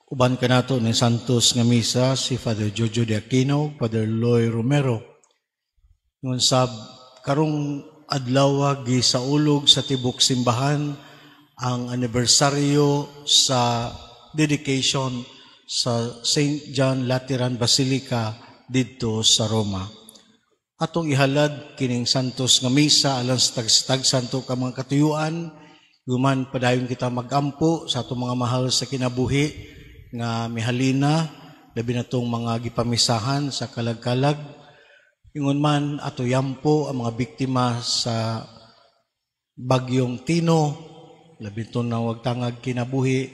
Uban ka nato ni Santos nga misa si Father Jojo de Aquino, Father Loy Romero. Ngun sab karong adlaw gisaulog sa tibok simbahan ang anibersaryo sa dedication sa St. John Lateran Basilica didto sa Roma. Atong ihalad kining Santos nga misa alang sa tag-santo ka mga katuyuan, guman padayon kita magampo sa atong mga mahal sa kinabuhi nga mihalina, labi na itong mga gipamisahan sa kalag-kalag. Ingon man ato yampo ang mga biktima sa bagyong Tino, labi itong nawagtangag kinabuhi,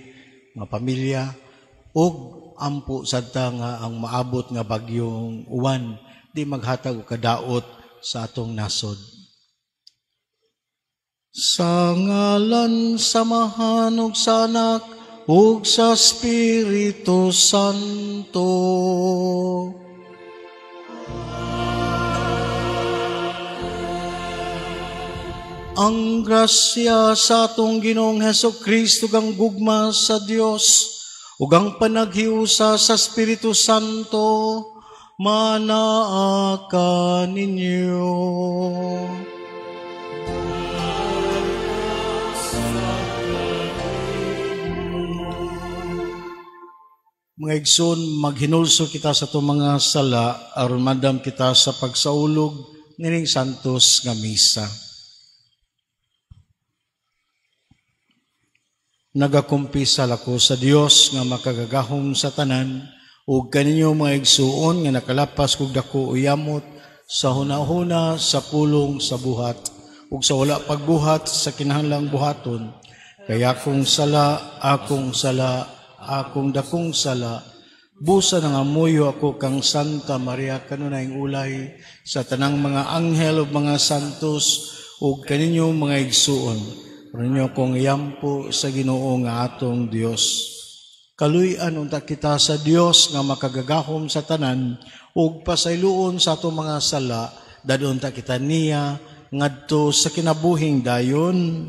mga pamilya, ug ampo sadta nga ang maabot nga bagyong uwan, di maghatag o kadaot sa atong nasod. Sa ngalan samahan ug sa Anak ug sa Espiritu Santo. Ang grasya sa atong Ginoong Hesukristo kang gugma sa Dios ug ang panaghiusa sa Espiritu Santo manaa ka ninyo. Mga igsoon, maghinulso kita sa itong mga sala aron madam kita sa pagsaulog nining Santos nga misa. Nagakumpisal ako sa Dios nga makagagahom sa tanan ug kaninyo mga igsoon nga nakalapas kog dako uyamot sa hunahuna sa pulong sa buhat ug sa wala pagbuhat sa kinahanglang buhaton. Kaya akong sala, akong dakong sala, busa nga muyo ako kang Santa Maria kanunayng ulay sa tanang mga anghel ug mga santos ug kaninyo mga igsuon. Kaninyo kong iyampo sa Ginoo nga atong Dios. Kaluy-an unta kita sa Dios nga makagagahom sa tanan ug pasayloon sa atong mga sala dadon ta kita niya ngadto sa kinabuhing dayon.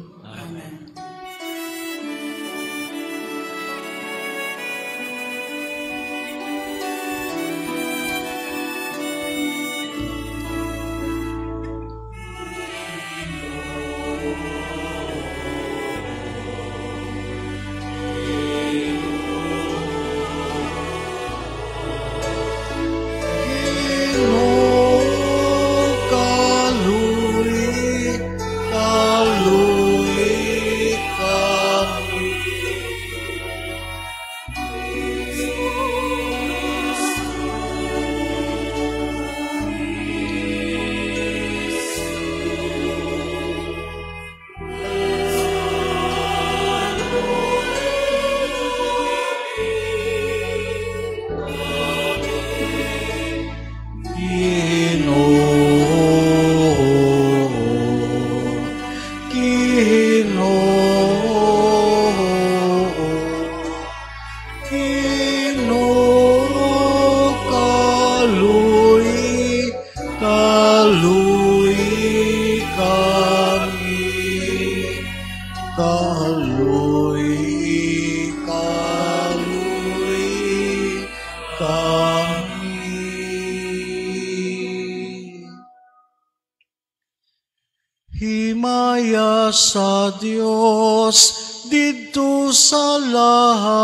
Himaya sa Dios didto sa langit.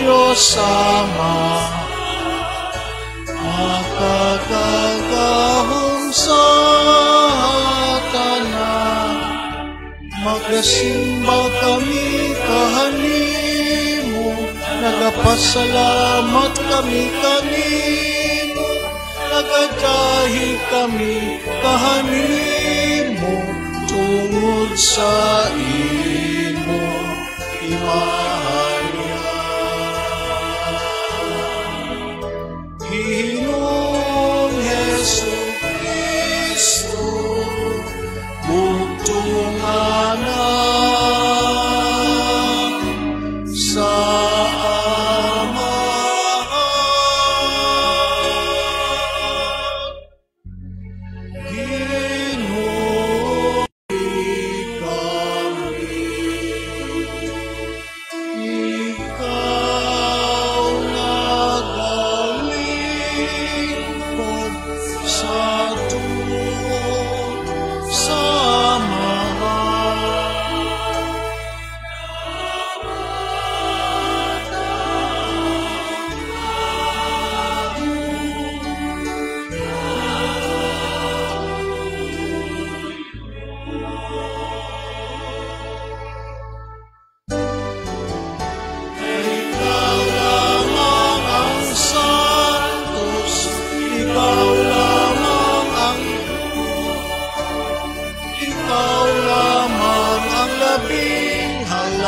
Diyos Ama, makagagahong sa tanan, magasimba kami kahanimo, nagapasalamat kami kanimo, nagadahi kami kahanimo, tungod sa imo, imahan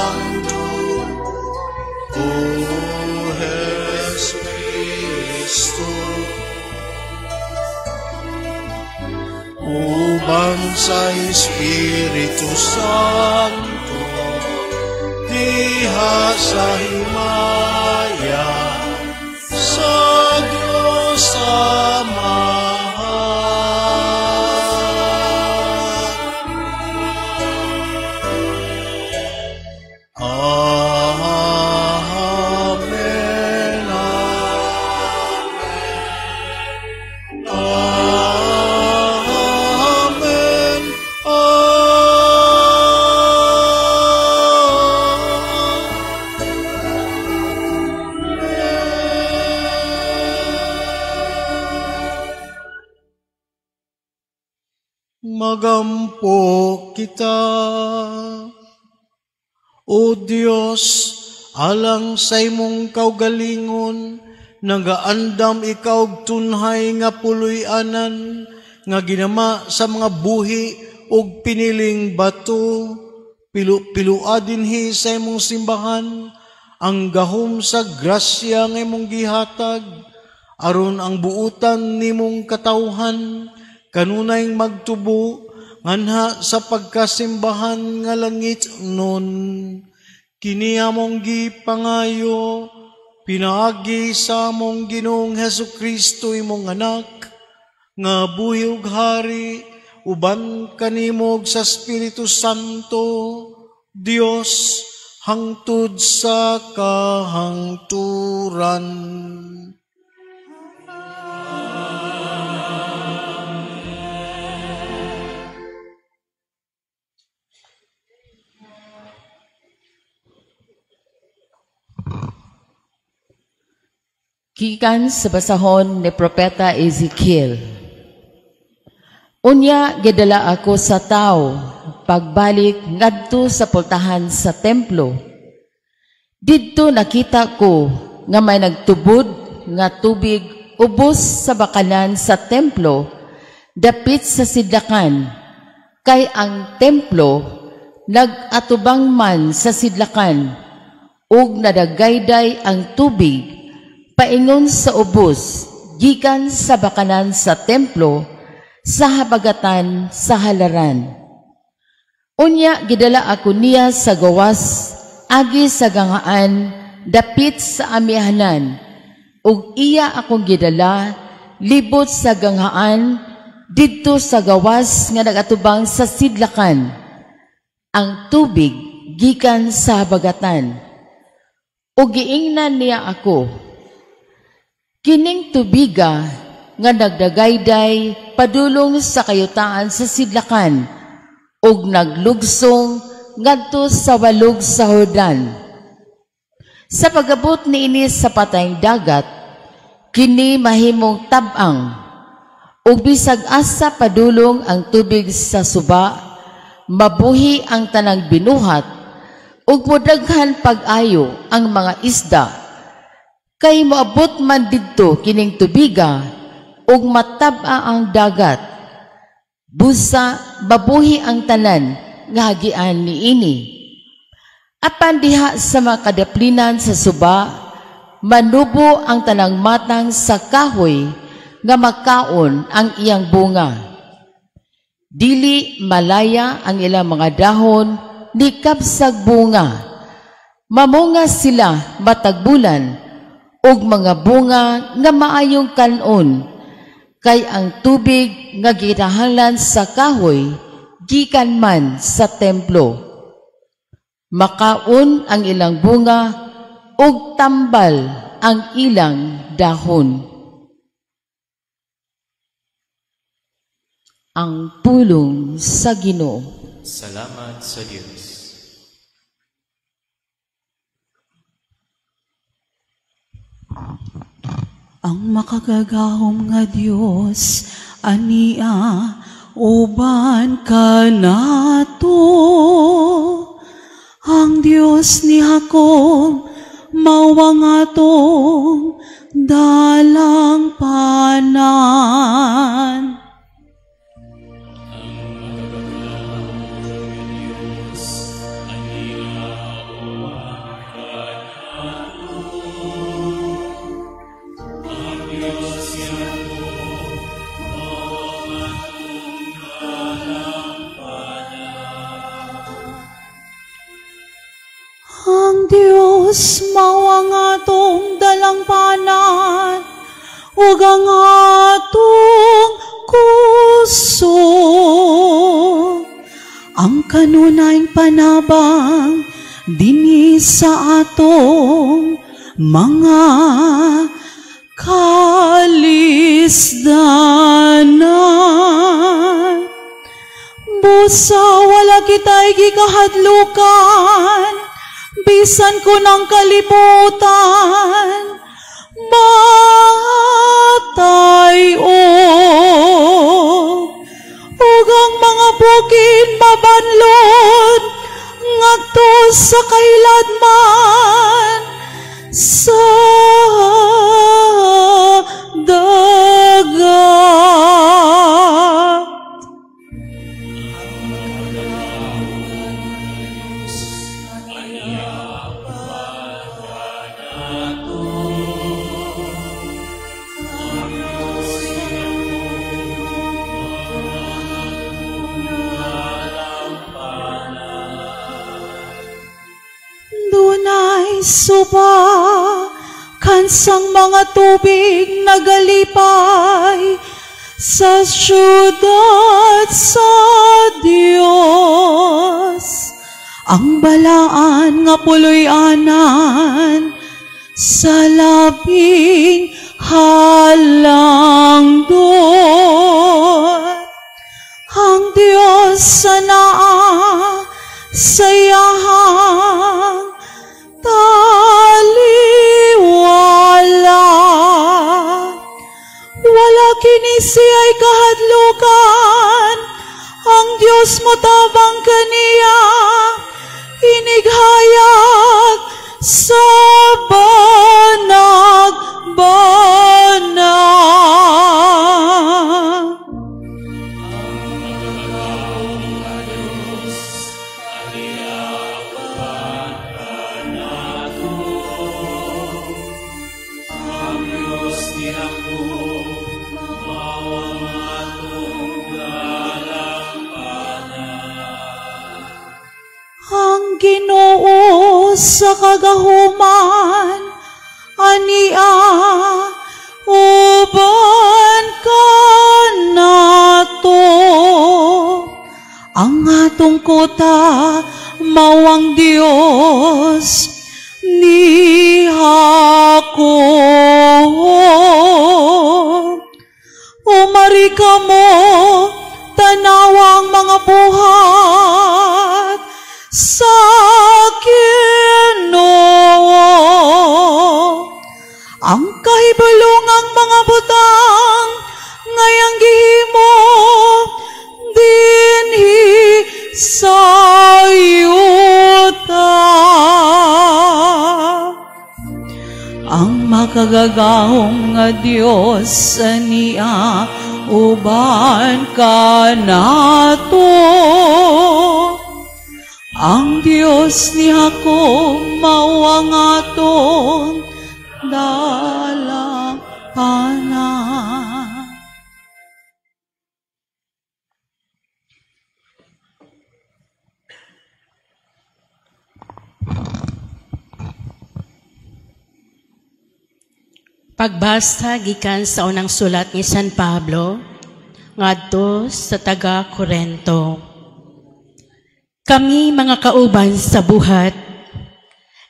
Santo, O Jesucristo, uban sa Espiritu Santo, diha sa himaya, sa Diyos Amahan. Amen, amen, amen, magampo kita. O Diyos, alang sa imong kaugalingon, nagaandam ikaw tunhay nga puloy-anan, nga ginama sa mga buhi ug piniling bato, pilua dinhi sa imong simbahan, ang gahom sa grasya nga imong gihatag, aron ang buutan nimong katawhan, kanunay magtubo, nganha sa pagkasimbahan nga langit nun. Kini among gipangayo, pinaagi sa among Ginoong Hesukristo imong anak, nga buhi ug hari, uban kanimog sa Espiritu Santo, Dios, hangtod sa kahangturan. Gikan sa basahon ni Propeta Ezekiel. Unya gidala ako sa tao, pagbalik ngadto sa pultahan sa templo. Didto nakita ko nga may nagtubod nga tubig ubos sa bakalan sa templo, dapit sa sidlakan, kay ang templo nagatubang man sa sidlakan, ug nadagayday ang tubig paingon sa ubos, gikan sa bakanan sa templo, sa habagatan sa halaran. Unya, gidala ako niya sa gawas, agi sa gangaan, dapit sa amihanan, ug iya akong gidala, libot sa gangaan, didto sa gawas nga nagatubang sa sidlakan. Ang tubig, gikan sa habagatan. Ug giingnan niya ako, kining tubiga nga nagdagayday padulong sa kayutaan sa sidlakan ug naglugsong ngadto sa walog sa Jordan. Sa pagabot niini sa patayng dagat, kini mahimong tab-ang ug bisag asa padulong ang tubig sa suba, mabuhi ang tanang binuhat ug modaghan pag-ayo ang mga isda. Kay moabot man didto kining tubiga, ug mataba ang dagat. Busa, babuhi ang tanan, nga hagian niini. Apan diha sa mga kadaplinan sa suba, manubo ang tanang matang sa kahoy, nga makaon ang iyang bunga. Dili malaya ang ilang mga dahon, ni kapsag bunga. Mamunga sila matagbulan, ug mga bunga nga maayong kanon, kay ang tubig nga gitahanglan sa kahoy, gikan man sa templo. Makaon ang ilang bunga, ug tambal ang ilang dahon. Ang pulong sa Ginoo. Salamat sa Diyos. Ang makagagahom nga Dios ania uban ka nato. Ang Dios ni Jacob mawang atong dalang panan. Ang makagagahom nga Diyos ania Ang Diyos mao ang atong dalangpanan, ug ang atong kuso. Ang kanunayng panabang dinhi sa atong mga kalisdanan. Busa wala kita'y gikahadlukan, bisan ko ng kalibutan, matayo. Ug ang mga bukid mabanlod, ngadto sa kailadman, sa dagat. Dunay suba kansang mga tubig nagalipay sa syudad sa Dios. Ang balaan nga puloy-anan sa labing halangdon. Ang Dios sa naa sayahang taliwala. Wala kini siya'y kahadlukan, ang Diyos mo tabang kaniya, inighayag sa banag-banag. Ang Ginoo sa kagahuman, ania uban ka nato. Ang atong kota mawang Dios ni ako. Umari ka mo tanawang mga buhat sa Ginoo. Ang kahibulungang mga butang ngayang gihimo dinhi sa yuta. Ang makagagahong nga Dios niya uban ka nato. Ang Diyos ni ako mawang atong dalangpanan. Pagbasa gikan sa unang sulat ni San Pablo ngadto sa taga Corinto. Kami mga kauban sa buhat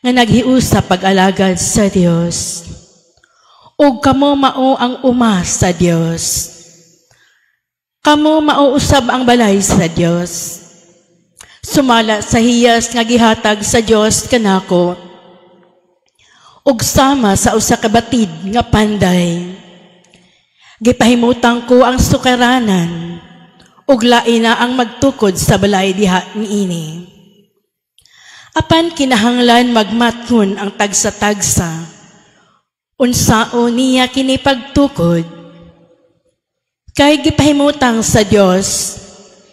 nga naghiusa pag-alagad sa Dios. Ug kamo mao ang uma sa Dios. Kamo mauusab ang balay sa Dios. Sumala sa hiyas nga gihatag sa Dios kanako. Ug sama sa usa ka batid nga panday. Gipahimutang ko ang sukaranan, ug lain na ang magtukod sa balay diha niini. Apan kinahanglan magmathon ang tagsa-tagsa. Unsaon niya kini pagtukod? Kay gipahimutang sa Dios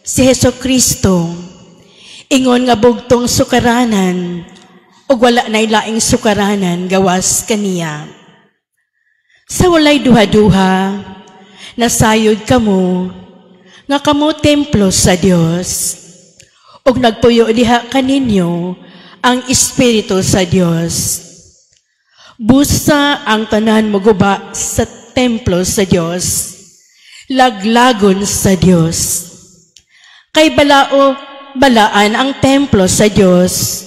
si Hesukristo, ingon nga bugtong sukaranan, ug wala nay laing sukaranan gawas kaniya. Sa walay duha-duha, nasayod kamo, nga kamo templo sa Dios, ug nagpuyo diha kaninyo ang Espiritu sa Dios. Busa ang tanan moguba sa templo sa Dios, laglagon sa Dios. Kay balao balaan ang templo sa Dios,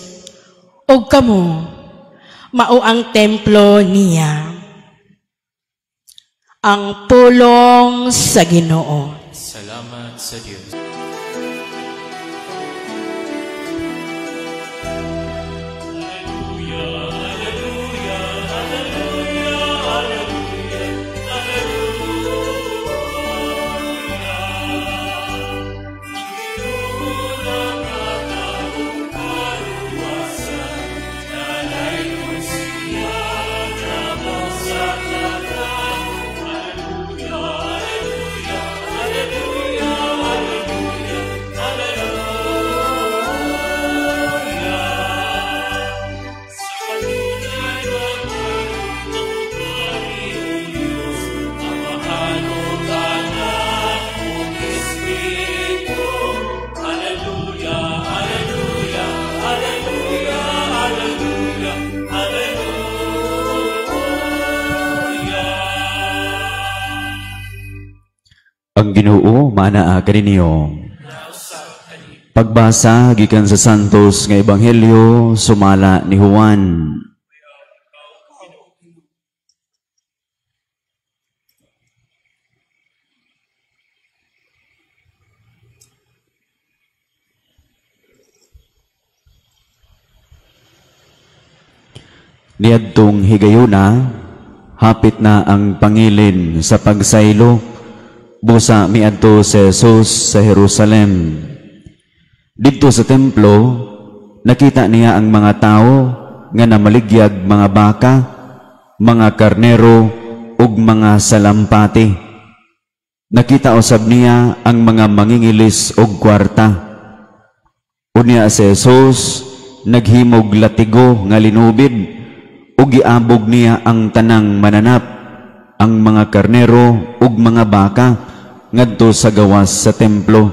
ug kamo mao ang templo niya. Ang pulong sa Ginoo. Salamat sa Diyos. Ang Ginoo manaa kaninyo. Pagbasa gikan sa Santos nga Ebanghelyo sumala ni Juan. Niadtong higayuna, hapit na ang pangilin sa pagsaylo. Busa miadto si Jesus sa Jerusalem. Dito sa templo, nakita niya ang mga tao nga namaligyag mga baka, mga karnero, ug mga salampati. Nakita usab niya ang mga mangingilis ug kwarta. Unya si Jesus naghimog latigo nga linubid ug giabog niya ang tanang mananap, ang mga karnero ug mga baka ngadto sa gawas sa templo.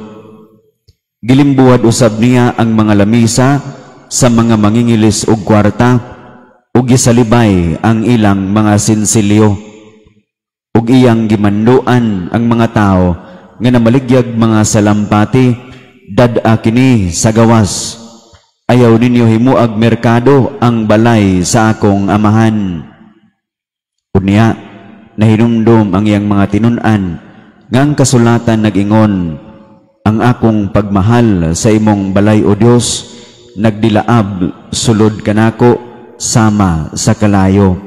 Gilimbuad usab niya ang mga lamisa sa mga mangingilis ug kwarta ug gisalibay ang ilang mga sinsilyo. Ug iyang gimanduan ang mga tao nga namaligyag mga salampati, dad-a kini sa gawas. Ayaw ninyo himuag merkado ang balay sa akong amahan. Unya, nahinumdum ang iyang mga tinun-an ngang kasulatan nag-ingon, ang akong pagmahal sa imong balay o Dios, nagdilaab sulod kanako sama sa kalayo.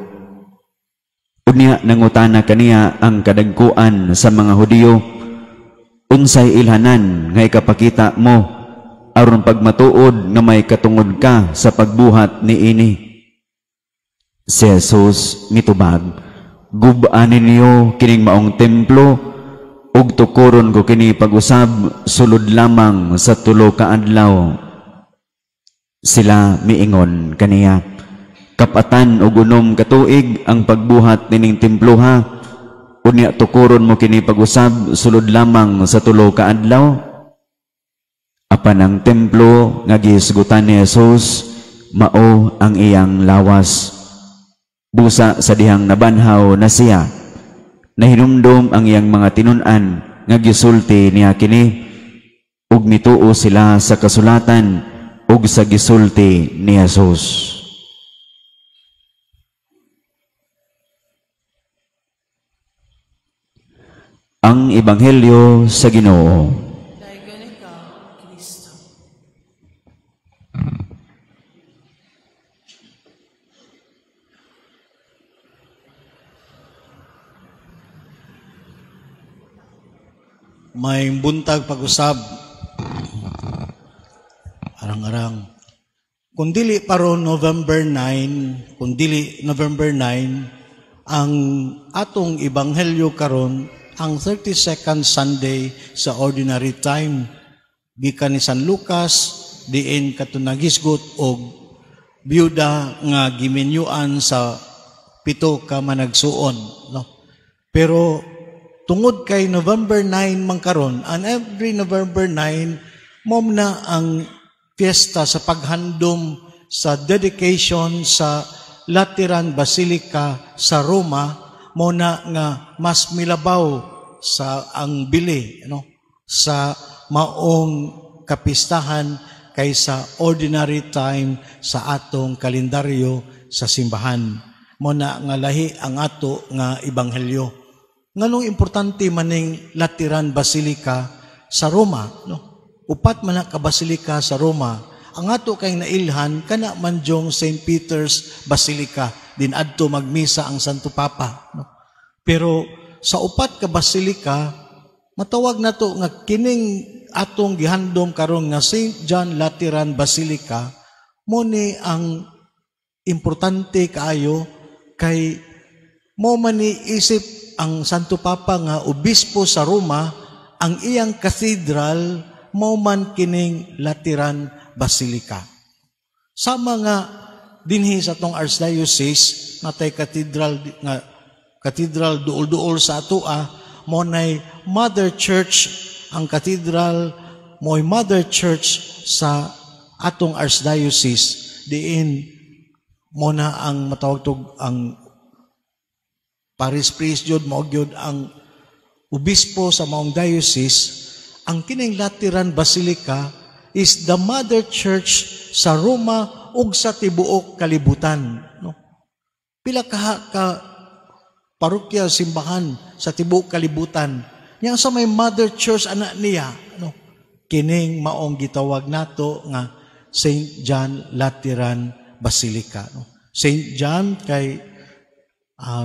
Unya nangutana kaniya ang kadagkuan sa mga Hudiyo, unsay ilhanan nga ikapakita mo aron pagmatuod nga may katungod ka sa pagbuhat niini? Si Jesus mitubag, gub-anin niyo kining maong templo, ug tukuron ko kini pag-usab sulod lamang sa 3 ka adlaw. Sila miingon kaniya, kapatan ug unom ka tuig ang pagbuhat nining templo ha. Unya tukuron mo kini pag-usab sulod lamang sa 3 ka adlaw. Apan ang templo nga gihisgutan ni Jesus mao ang iyang lawas. Busa sa dihang nabanhaw na siya, nahinumdum ang iyang mga tinun-an nga gisulti niya kini ug mituo sila sa kasulatan ug sa gisulti ni Jesus. Ang Ebanghelyo sa Ginoo. May buntag pag-usab. Arang-arang. Kung dili paro November 9, ang atong Ebanghelyo karon ang 32nd Sunday sa ordinary time. Gikan ni San Lucas, diin katunagisgot og biyuda nga giminyuan sa 7 ka managsuon. No? Pero tungod kay November 9 man karon, and every November 9 mom na ang fiesta sa paghandom sa dedication sa Lateran Basilica sa Roma mo na nga mas milabaw sa ang bili sa maong kapistahan kaysa ordinary time sa atong kalendaryo sa simbahan. Mo na nga lahi ang ato nga ebanghelyo. Nganong importante maning Lateran Basilica sa Roma, Upat man ka basilika sa Roma. Ang ato kay nailhan kana manjong St. Peter's Basilica din adto magmisa ang Santo Papa, Pero sa upat ka basilika matawag nato nga kining atong gihandom karon nga St. John Lateran Basilica mo ni ang importante kaayo kay mo man ni isip ang Santo Papa nga obispo sa Roma, ang iyang cathedral mo man kining Lateran Basilica. Sama nga dinhi sa tong Archdiocese natay cathedral duol-duol sa atoa mo nay Mother Church. Ang cathedral mo'y Mother Church sa atong Archdiocese. Diin mo na ang matawag tog ang Paris Priest jud mao gyud ang obispo sa maong diocese. Ang kining Lateran Basilica is the Mother Church sa Roma ug sa tibuok kalibutan. Pila ka parokya simbahan sa tibuok kalibutan. Yang sa may Mother Church anak niya, kining maong gitawag nato nga St. John Lateran Basilica. St. John kay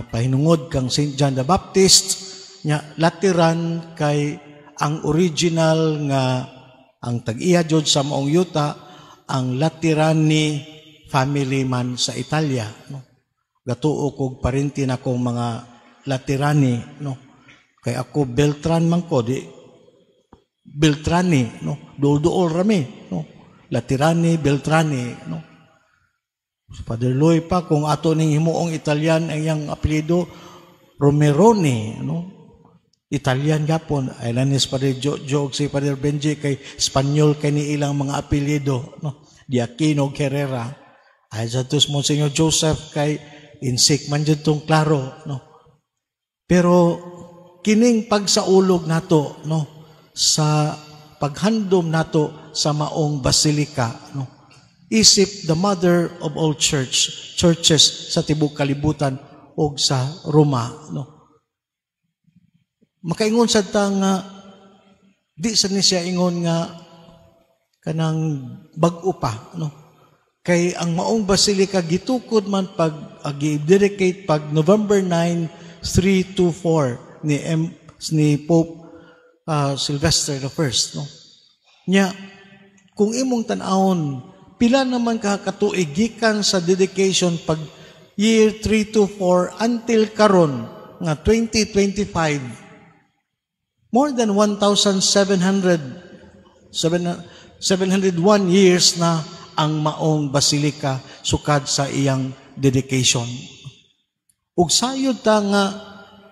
pahinungod kang St. John the Baptist, nya Lateran kay ang original nga ang tag-iya jud sa maong yuta ang Laterani family man sa Italia. Gatuo kog parente na kong mga Laterani, Kay ako Beltran man ko, di Beltrani, Duol-duol rami, Laterani, Beltrani, Father Loy pa, kung ato ning himuong Italian ang iyang apelyido, Romeroni, Italian gapon, Ailanes Padre Jojo, si Padre Benji, kay Espanyol kay ni ilang mga apelyido, Diakino, Herrera, ay sa tus Monsignor Joseph, kay insik man dyan tong klaro, Pero, kining pagsaulog nato sa paghandom nato sa maong basilika isip the mother of all churches sa tibuok kalibutan ug sa Roma makaingon sad ta nga di sa ni siya ingon nga kanang bag-o pa kay ang maong basilika gitukod man pag gi-dedicate pag November 9, 324 ni Pope Sylvester I. Nya, kung imong tanawon, pila naman katuig gikan sa dedication pag year 324 until karon nga 2025, more than 1,701 years na ang maong basilika sukad sa iyang dedication. Ug sayod ta nga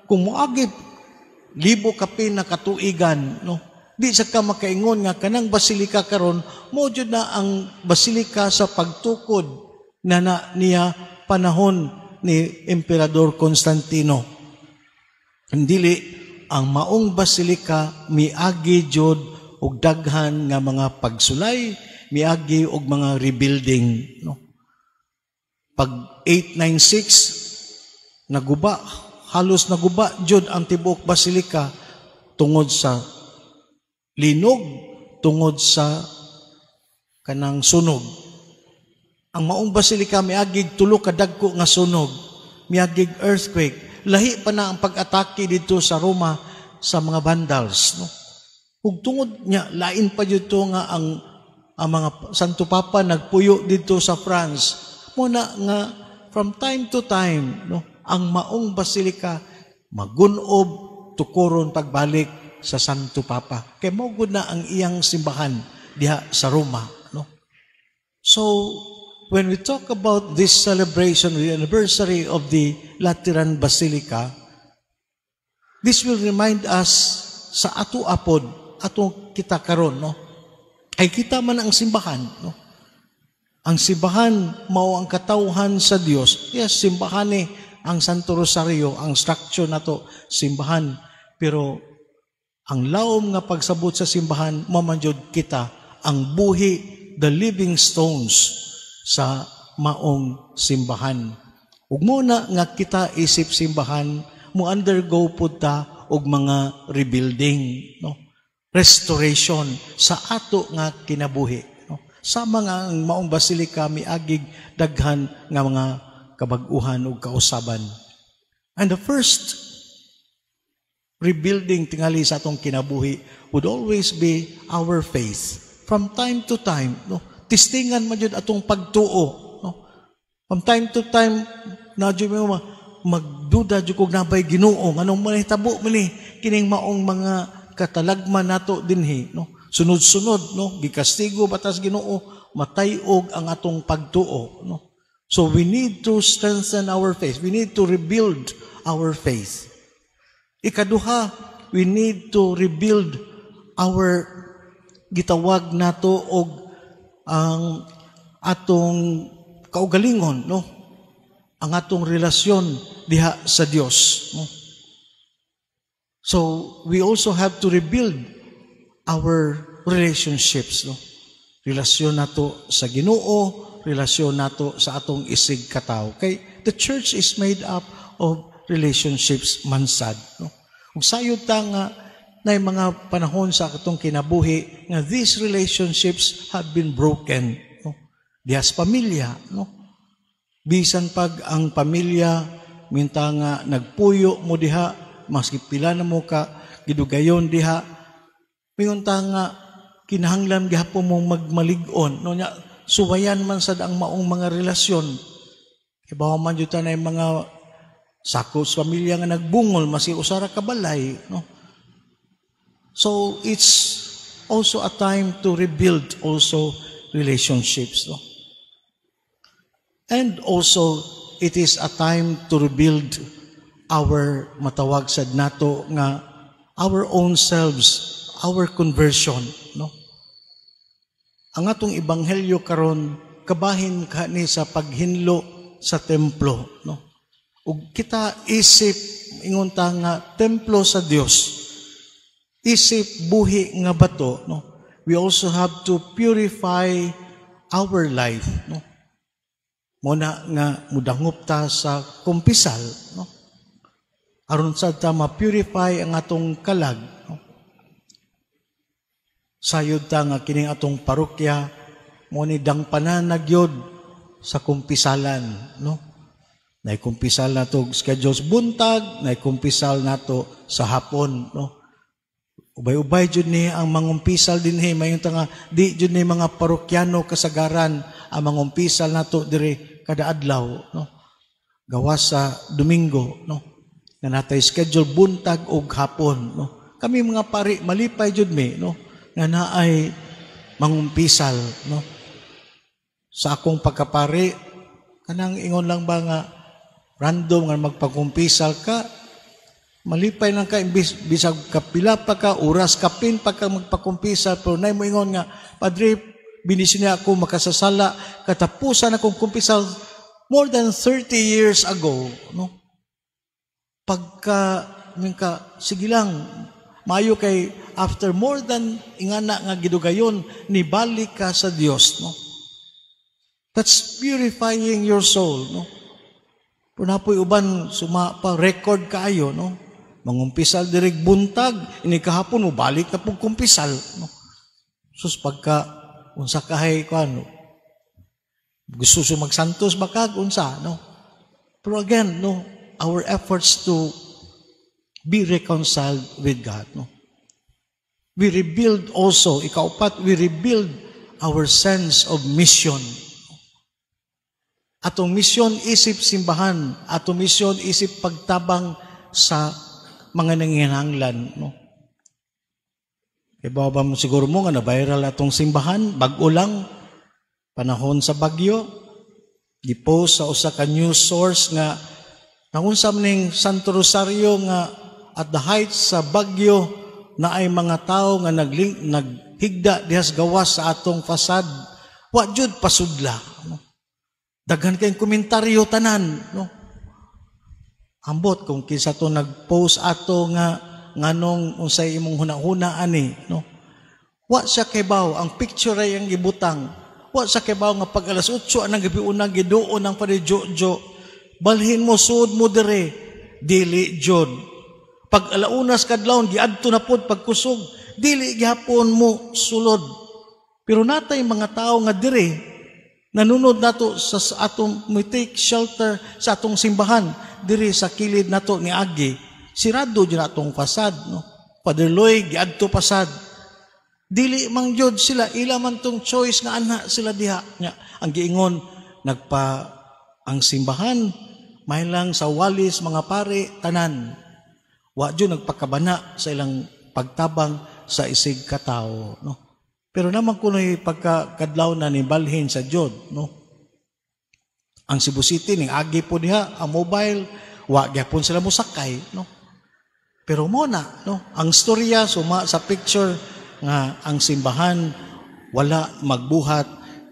kung moagit libo kapin na katuigan, di sa ka makaingon nga kanang basilika karon mo jud na ang basilika sa pagtukod na niya panahon ni Emperador Constantino. Dili ang maong basilika miagi jud og daghan nga mga pagsulay, miagi og mga rebuilding. Pag 896 halos naguba jud ang tibuok basilika tungod sa linog, tungod sa kanang sunog. Ang maong basilika miagig tulo ka dagko nga sunog, miagig earthquake. Lahi pa na ang pag-atake dito sa Roma sa mga Vandals. Ug tungod niya lain pa jud to nga ang mga Santo Papa nagpuyo dito sa France. Muna nga from time to time, ang maong basilika magunob tukuron pagbalik sa Santo Papa. Kay mao gud na ang iyang simbahan diha sa Roma, So, when we talk about this celebration, the anniversary of the Lateran Basilica, this will remind us sa ato apod, atong kita karon, Ay kita man ang simbahan, Ang simbahan mao ang katawhan sa Dios. Yes, simbahan ang Santo Rosario, ang structure nato simbahan. Pero ang laom nga pagsabot sa simbahan, mamanjod kita ang buhi, the living stones sa maong simbahan. Ug mo na nga kita isip simbahan, mo undergo pud ta og mga rebuilding, no? Restoration sa ato nga kinabuhi. Sa mga maong basilika miagig daghan nga mga kabag-uhan ug kausaban. And the first rebuilding tingali sa atong kinabuhi would always be our faith. From time to time, no, tistingan man jud atong pagtuo, no. From time to time na jud mo magduda jud kog nabay Ginoo nganong manitabo man ni kining maong mga katalagman nato dinhi, no. Sunod-sunod, no, gikastigo batas Ginoo, matayog ang atong pagtuo, no. So we need to strengthen our faith. We need to rebuild our faith. Ikaduha, we need to rebuild our gitawag nato og ang atong kaugalingon, no, ang atong relasyon diha sa Dios, no. So we also have to rebuild our relationships, no? Relasyon nato sa Ginoo, relasyon nato sa atong isig katawo. Kay the church is made up of relationships mansad, no? Ug sayod ta nga nay mga panahon sa atong kinabuhi nga these relationships have been broken, no? Dihas pamilya, no? Bisan pag ang pamilya minta nga nagpuyo mo diha, maski pila na mo ka gidugayon diha, mingunta nga kinahanglan gihapon mong magmalig-on, no, nya suwayan man sad ang maong mga relasyon. Ibaw man jud ta na mga sakop sa pamilya nga nagbungol masi usara ka balay, no. So it's also a time to rebuild also relationships, no. And also it is a time to rebuild our matawag sad nato nga our own selves, our conversion, no. Ang atong ebanghelyo karon kabahin kani sa paghinlo sa templo, no. Ug kita isip ingon ta nga templo sa Dios, isip buhi nga bato, no. We also have to purify our life, no. Muna nga mudangop ta sa kumpisal, no. Aron sa ta ma-purify ang atong kalag, no. Sayod ta nga kining atong parokya mo ni dangpanan nagyod sa kumpisalan, no. Nay kumpisal nato schedules buntag, nay kumpisal nato sa hapon, no. Ubay-ubay jud ni ang mangumpisal dinhi, mayon ta nga di jud ni mga parokyano kasagaran ang mangumpisal nato diri kada adlaw, no. Gawas sa Domingo, no. Nga natay schedule buntag ug hapon, no. Kami mga pari malipay jud mi, no, nga naay mangumpisal, no. Sa akong pagkapari, kanang ingon lang ba nga random nga magpagkumpisal ka, malipay lang ka, bisag kapila pa ka, oras kapin pa ka magpakumpisal, pero nay mo ingon nga, Padre, binisyon niya ako makasasala, katapusan akong kumpisal more than 30 years ago, no. Pagka, sige lang, mayo kay after more than ingana nga gidugayon ni balik ka sa Dios, no. That's purifying your soul, no. Punapoy uban sumapa record kaayo, no. Mangumpisal direk buntag, ini kahapon mo balik na pug kumpisal, no. Sus pagka unsa kahay kuan, gusto su magsantos bakag unsa, no. Pero again, no, our efforts to be reconciled with God, no. We rebuild also, ikaupat, we rebuild our sense of mission. Atong mission isip simbahan, atong mission isip pagtabang sa mga nanginahanglan, no. Ibaw ba mo siguro mo nga na-viral atong simbahan, bag-o lang, panahon sa bagyo, gipost sa usa ka news source nga nangunsa ning Santo Rosario nga at the heights sa bagyo na ay mga tao nga naghigda dihas gawas sa atong fasad Wa jud pasudla, no? Daghan kayong komentaryo tanan, no? Ambot kung kinsa to nag-post ato nga nganong unsay imong hunahuna ani, no? Wa siya kibaw ang picture ay ang gibutang. Wa siya kibaw nga pag alas 8 anang gabi una giduon ang panijojo. Balhin mo suod mo dire, dili jud. Pag alaunas kadlawon giadto na pod pagkusog, dili gihapon mo sulod. Pero natay mga tao nga dire nanunod nato sa atong we take shelter sa atong simbahan diri sa kilid nato ni Agi. Sirado jud atong fasad, no? Father Loy giadto pasad. Dili mang jud sila ila man tong choice nga ana sila diha nya. Ang giingon ang simbahan may lang sa walis mga pare tanan. Wa jud nagpakabana sa ilang pagtabang sa isig katao, no? Pero naman kuno'y pagkakadlaw na ni balhin sa Jod, no? Ang Cebu City, ning agi po diha, ang mobile, wa gyapon sila mo sakay, no? Pero mo na, no? Ang storya, suma sa picture, nga ang simbahan, wala magbuhat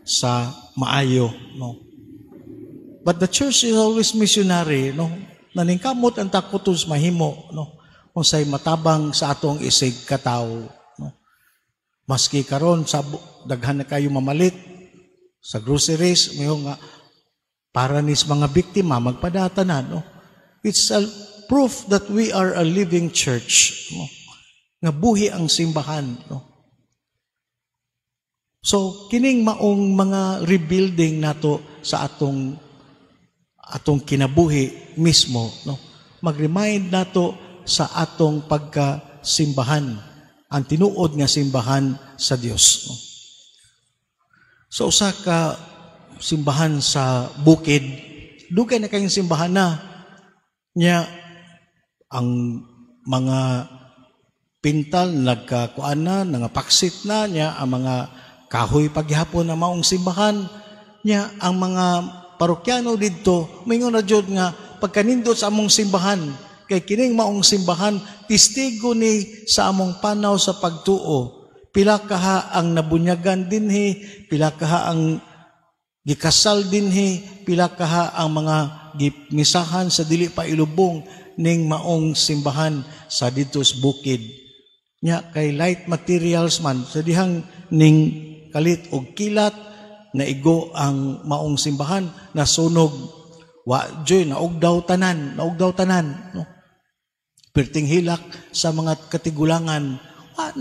sa maayo, no? But the church is always missionary, no? Naningkamot ang takutos mahimo, no? Kung sa'y matabang sa atong isig katao. Maski karon sa daghan na kayo mamalit sa groceries, mayo nga para nis mga biktima magpadatanan, no? It's a proof that we are a living church, no? Nga buhi ang simbahan, no? So kining maong mga rebuilding nato sa atong kinabuhi mismo, no? Mag-remind nato sa atong pagkasimbahan, ang tinuod nga simbahan sa Dios, no? So usa ka simbahan sa bukid, dugay na kayong simbahan na nya ang mga pintal nagkakuan na paksit na nya, ang mga kahoy paghapon na maong simbahan nya, ang mga parokyano didto mingon na jud nga pagkanindot sa among simbahan kay kining maong simbahan testigo ni sa among panaw sa pagtuo. Pila kaha ang nabunyagan dinhi, pila kaha ang gikasal dinhi, pila kaha ang mga gimisahan sa dili pa ilubong ning maong simbahan sa dito sa bukid. Nya kay light materials man sa dihang ning kalit og kilat na igo ang maong simbahan nasunog. Wa joy naugdaw tanan, no? Perting hilak sa mga katigulangan,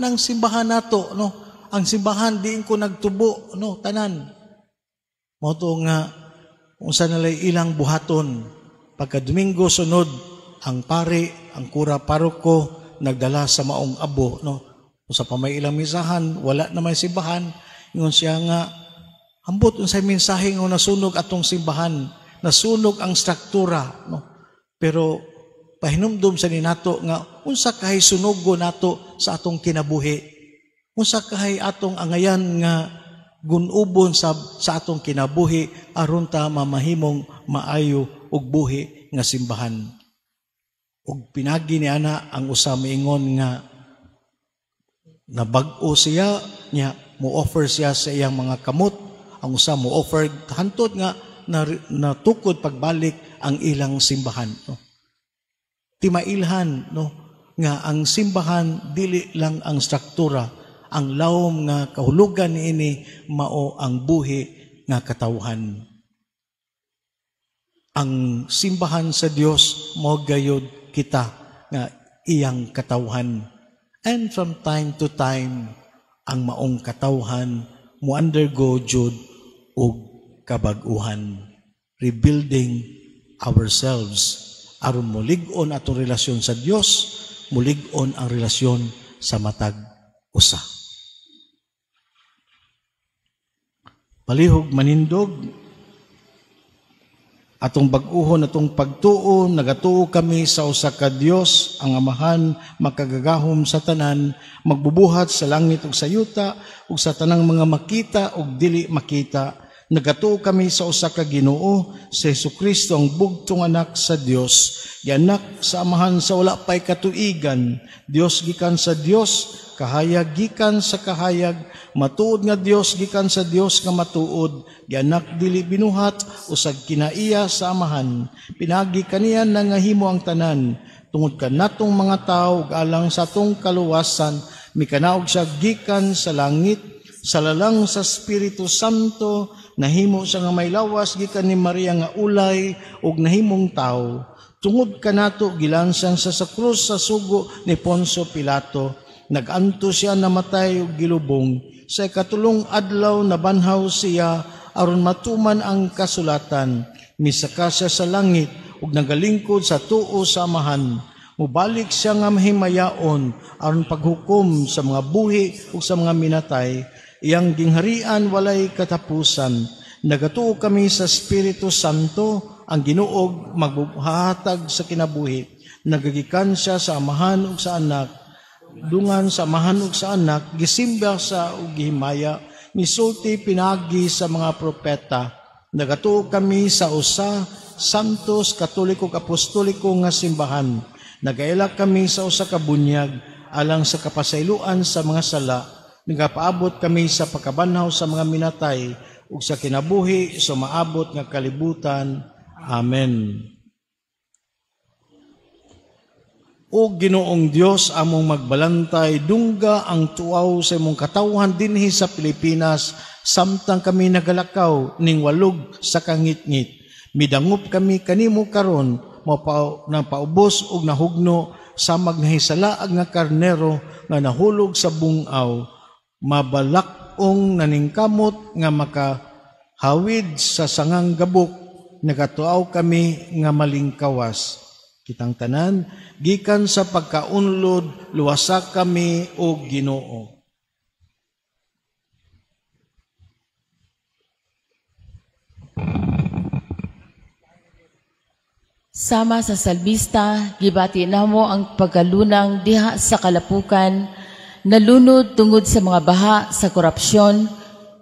nang simbahan nato, no? Ang simbahan diin ko nagtubo, no? Tanan. Moto nga unsa nalay ilang buhaton pagka Domingo sunod ang pare, ang kura paroko nagdala sa maong abo, no? Sa pamay ilang misahan, wala na may simbahan, ingon siya nga ambot unsay mensahe nga nasunog atong simbahan, nasunog ang struktura, no? Pero pahinumdum sa ninato nga unsa kahay sunugo nato sa atong kinabuhi, unsa kahay atong angayan nga gunubon sa atong kinabuhi aron ta mamahimong maayo og buhi nga simbahan. Og pinagi ni ana ang usa miingon nga nabag-o siya nya mo offer siya sa iyang mga kamot, ang usa mo offer hantod nga natukod pagbalik ang ilang simbahan, no? Timailhan, no, nga ang simbahan dili lang ang struktura, ang lawom nga kahulugan niini mao ang buhi nga katawhan. Ang simbahan sa Dios mo gayud kita nga iyang katawhan. And from time to time ang maong katawhan mo undergo jud og kabag-uhan, rebuilding ourselves. Aron mulig-on atong relasyon sa Dios, mulig-on ang relasyon sa matag usa. Palihog manindog atong bag-uhon atong pagtuo, nagatuo kami sa usa ka Dios, ang Amahan makagagahom sa tanan, magbubuhat sa langit ug sa yuta ug sa tanang mga makita ug dili makita, Nagatuo kami sa usa ka Ginoo, sa Hesukristo ang bugtong anak sa Dios, gianak sa amahan sa wala pay katuigan, Dios gikan sa Dios, kahayag gikan sa kahayag, matuod nga Dios gikan sa Dios nga matuod, gianak dili binuhat usag kinaiya sa amahan, pinagi kaniya na nga himo ang tanan, tungod kanatong mga tawo alang sa atong kaluwasan, mikanaog siya gikan sa langit, sa lalang sa Espiritu Santo, nahimo siya nga may lawas gikan ni Maria nga ulay ug nahimong tawo. Tungod kanato gilansang sa krus sa sugo ni Poncio Pilato, naganto siya namatay ug gilubong. Sa ikatulong adlaw nabanhaw siya aron matuman ang kasulatan. Misaka siya sa langit ug nagalingkod sa tuo sa amahan. Mubalik siya nga mahimayaon aron paghukom sa mga buhi ug sa mga minatay. Iyang gingharian walay katapusan. Nagatuo kami sa Espiritu Santo, ang Ginuog magbuhatag sa kinabuhi. Nagagikan siya sa amahan ug sa anak, dungan sa amahan ug sa anak, gisimba sa ug gihimaya, misulti pinagi sa mga propeta. Nagatuo kami sa usa, santos, katoliko, apostoliko nga simbahan. Nagaila kami sa usa ka bunyag, alang sa kapasayloan sa mga sala. Nagapaabot kami sa pagkabanhaw sa mga minatay ug sa kinabuhi sa maabot nga kalibutan. Amen. O Ginoong Dios, among magbalantay, dungga ang tuaw sa imong katawhan dinhi sa Pilipinas, samtang kami nagalakaw ning walog sa kangitngit. Midangup kami kanimo karon, nang paubos ug nahugno sa magnahisalaag nga karnero nga nahulog sa bungaw. Mabalakong naningkamot nga makahawid sa sangang gabok, nagatuaw kami nga malingkawas. Kitang tanan, gikan sa pagkaunlod, luwasa kami o Ginoo. Sama sa salmista, gibati namo ang pagkalunang diha sa kalapukan, nalunod tungod sa mga baha sa korupsyon,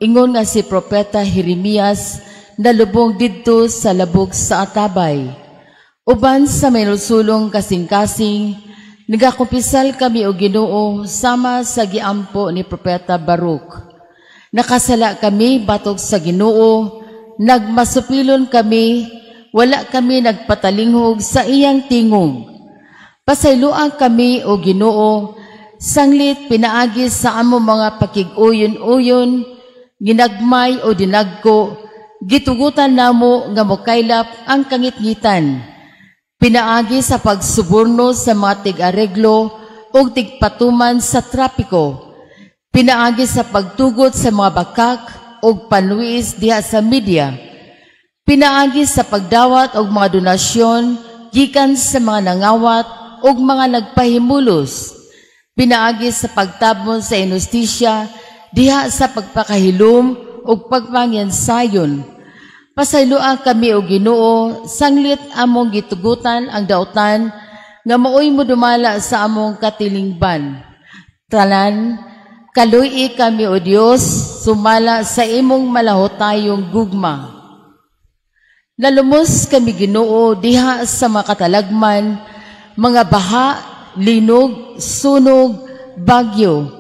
ingon nga si Propeta Jeremias, nalubong didto sa labog sa Atabay. Uban sa may sulong kasing-kasing, nagakumpisal kami o Ginoo sama sa giampo ni Propeta Baruch. Nakasala kami batok sa Ginoo, nagmasupilon kami, wala kami nagpatalinghog sa iyang tingog. Pasayloan kami o Ginoo, sanglit pinaagi sa amo mga pakig-uyon-uyon, ginagmay o dinagko, gitugutan namo nga mokaylap ang kangitngitan. Pinaagi sa pagsuborno sa mga tig-areglo o tigpatuman sa trapiko. Pinaagi sa pagtugot sa mga bakak o panluis diha sa media. Pinaagi sa pagdawat og mga donasyon gikan sa mga nangawat o mga nagpahimulos. Pinaagi sa pagtabon sa inustisya diha sa pagpakahilom o pagpangyansayon. Pasayloan kami o Ginoo, sanglit among gitugutan ang dautan nga maoy mo dumala sa among katilingban. Talan, kaluy kami o Dios, sumala sa imong malahotayong gugma. Nalumos kami Ginoo diha sa mga katalagman, mga baha, linog, sunog, bagyo.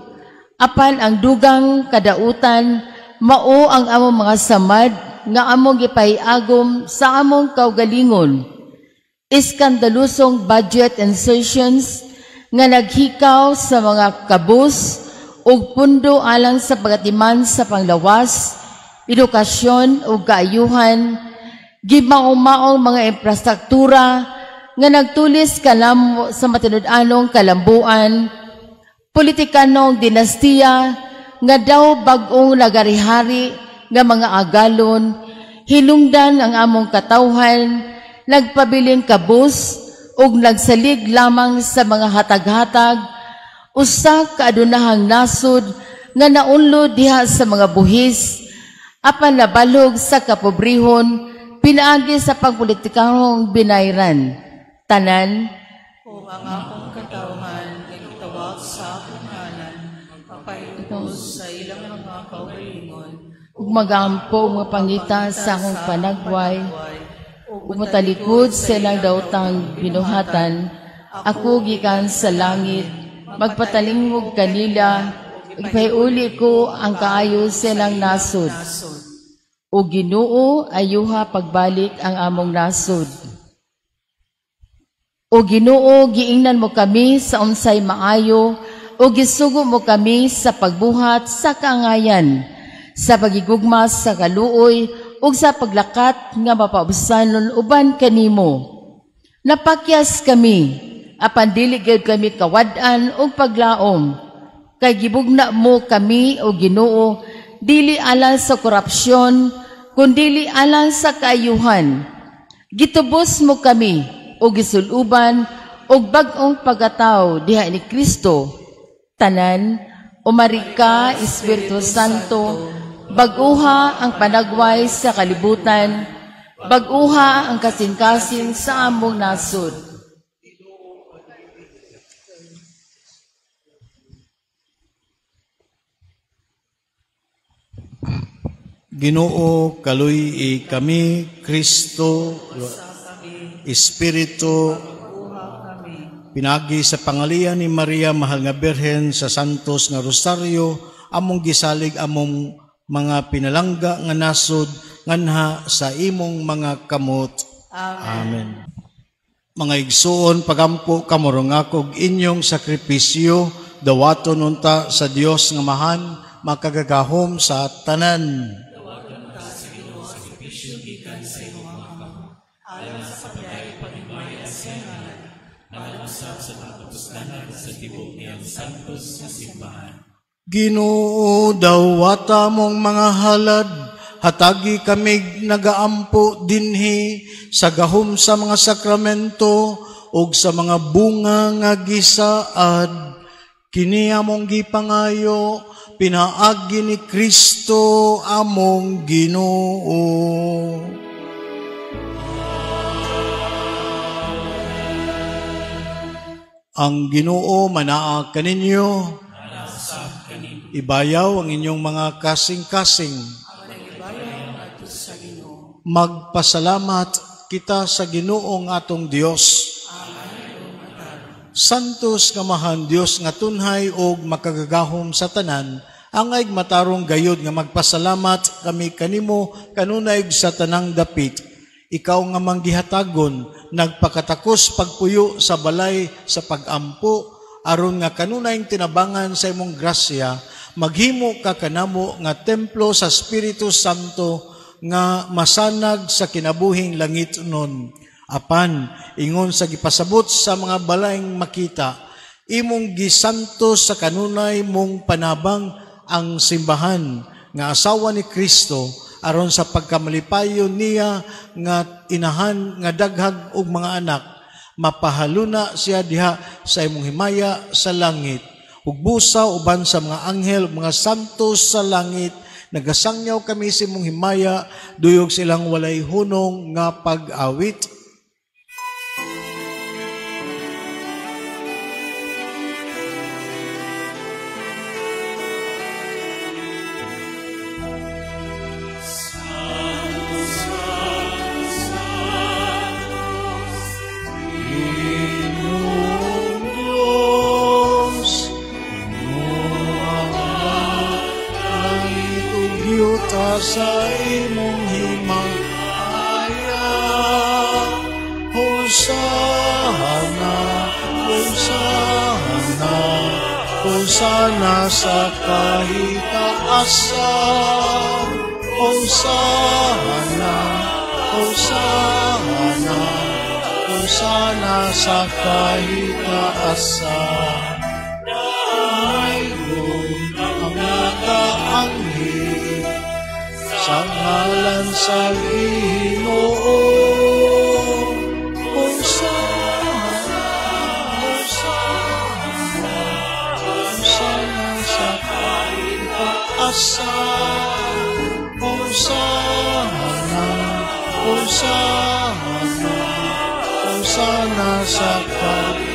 Apan ang dugang kadautan, mao ang among mga samad, nga among gipaiagom sa among kaugalingon. Iskandalusong budget insertions, nga naghikaw sa mga kabus, ug pundo alang sa pagatiman sa panglawas, edukasyon ug kaayuhan, gimao-maong mga infrastruktura, nga nagtulis kalamo sa matinud-anong kalambuan, politikanong dinastiya, nga daw bagong nagarihari nga mga agalon, hinungdan ang among katawhan, nagpabiling kabus, ug nagsalig lamang sa mga hatag-hatag, usa ka adunahang nasod, nga naunlod diha sa mga buhis, apan nabalog sa kapobrihon, pinaagi sa pagpolitikahong binayran. Tanan, kung ang akong katawhan ay tawag sa akong ngalan, papaitos sa ilang mga kaugalingon, ug magampo mga pangita sa akong panagway, ug matalikod sa ilang daotang binuhatan, ako gikan sa langit, magpatalingog kanila, ipaiuli ko ang kaayo sa ilang nasod. O Ginoo, ayuha pagbalik ang among nasod. O Ginoo, giingnan mo kami sa unsay maayo, o gisugo mo kami sa pagbuhat sa kaangayan, sa pagigugma sa kaluoy, ug sa paglakat nga mapausanon uban kanimo. Napakyas kami, apan dili gyud kami kawad-an ug paglaom. Kay gibugna mo kami o Ginoo, dili alang sa korupsyon, kundi alang sa kaayuhan. Gitubos mo kami o gisuluban og bag-ong pagataw diha ni Kristo. Tanan, umarika, Espiritu Santo, baguha ang panagway sa kalibutan, baguha ang kasing-kasing sa among nasod. Ginoo, kaluy kami, Kristo, Espiritu, pinagi sa pangalian ni Maria, mahal nga Birhen, sa Santos nga Rosaryo, among gisalig among mga pinalangga nga nasod, nganha sa imong mga kamot. Amen. Mga igsuon, pagampo kamurungakog inyong sakripisyo, dawaton unta sa Dios nga mahan, makagagahom sa tanan. Ginoo, dawata mong mga halad, hatagi kamig nagaampo dinhi sa gahom sa mga sakramento ug sa mga bunga nga gisaad. Kini among gipangayo, pinaagi ni Kristo among Ginoo. Ang Ginoo manaa kaninyo, ibayaw ang inyong mga kasing-kasing. Magpasalamat kita sa Ginoong atong Dios. Santos nga mahan Dios nga tunhay og makagagahom sa tanan, angay matarong gayud nga magpasalamat kami kanimo kanunay sa tanang dapit. Ikaw nga manggihatagon, nagpakatakos pagpuyo sa balay sa pagampo, aron nga kanunay tinabangan sa imong grasya, maghimo ka kanamo nga templo sa Espiritu Santo nga masanag sa kinabuhing langit nun. Apan, ingon sa gipasabot sa mga balayng makita, imong gisanto sa kanunay mong panabang ang simbahan nga asawa ni Kristo, aron sa pagkamalipayon niya nga inahan nga daghag og mga anak, mapahaluna siya diha sa imong himaya sa langit. Ug busa uban sa mga anghel, mga santos sa langit, nagasangyaw kami sa imong himaya, duyog silang walay hunong nga pag-awit. Sa imong himaya, Hosana, Hosana, Hosana sa kahitaasan, Hosana, Hosana, Hosana sa kahitaasan. Dayon ang nakaanghel sa ngalan sa Ginoo, Hosana, Hosana, Hosana sa kahitaasan, Hosana, Hosana, Hosana sa kahitaasan.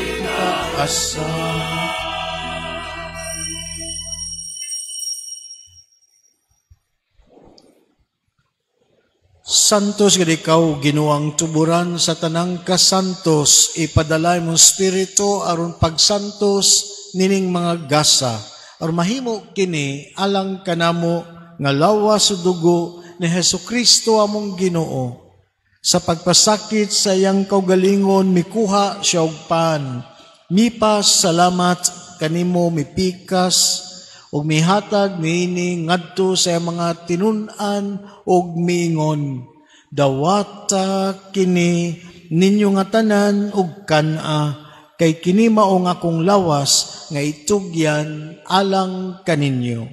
Santos gid ikaw ginuang tuburan sa tanang kasantos, ipadalay mong spirito aron pagsantos nining mga gasa, aron mahimo kini alang kanamo nga lawas sa dugo ni Hesukristo among Ginoo. Sa pagpasakit sa iyang kaugalingon mikuha siya og pan, mipas salamat kanimo mipikas ug mihatag niini ngadto sa mga tinun-an ug miingon, dawata kini ninyo nga tanan ug kana, kay kini mao nga akong lawas nga itugyan alang kaninyo.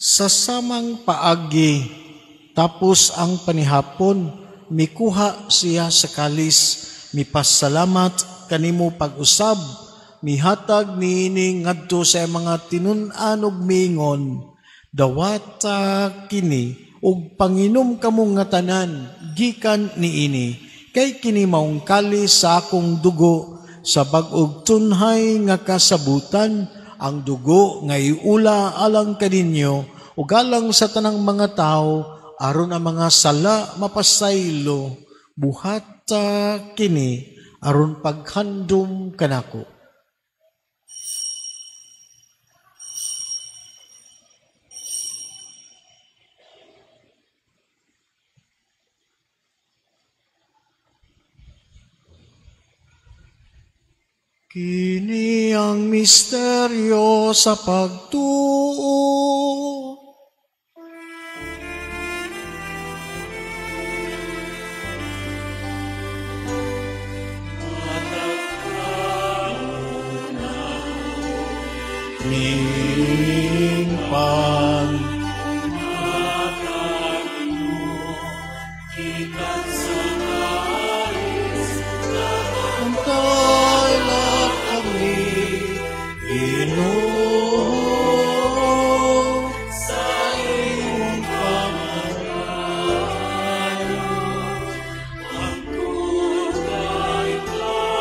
Sa samang paagi, tapos ang panihapon, mikuha siya sa kalis, mipasalamat kanimo pag-usab, mihatag niini ngadto sa mga tinun-an ug miingon, dawata kini ug panginom kamong nga tanan gikan niini, kay kini maong kalis sa akong dugo sa bag-og tunhay nga kasabutan, ang dugo nga iula alang kaninyo ug alang sa tanang mga tao aron ang mga sala mapasaylo, buhata kini aron paghandom kanako. Kini ang misteryo sa pagtuo. Mingpan Antaylah kami Ginoo sa iyong pamamayo, ang tunay plano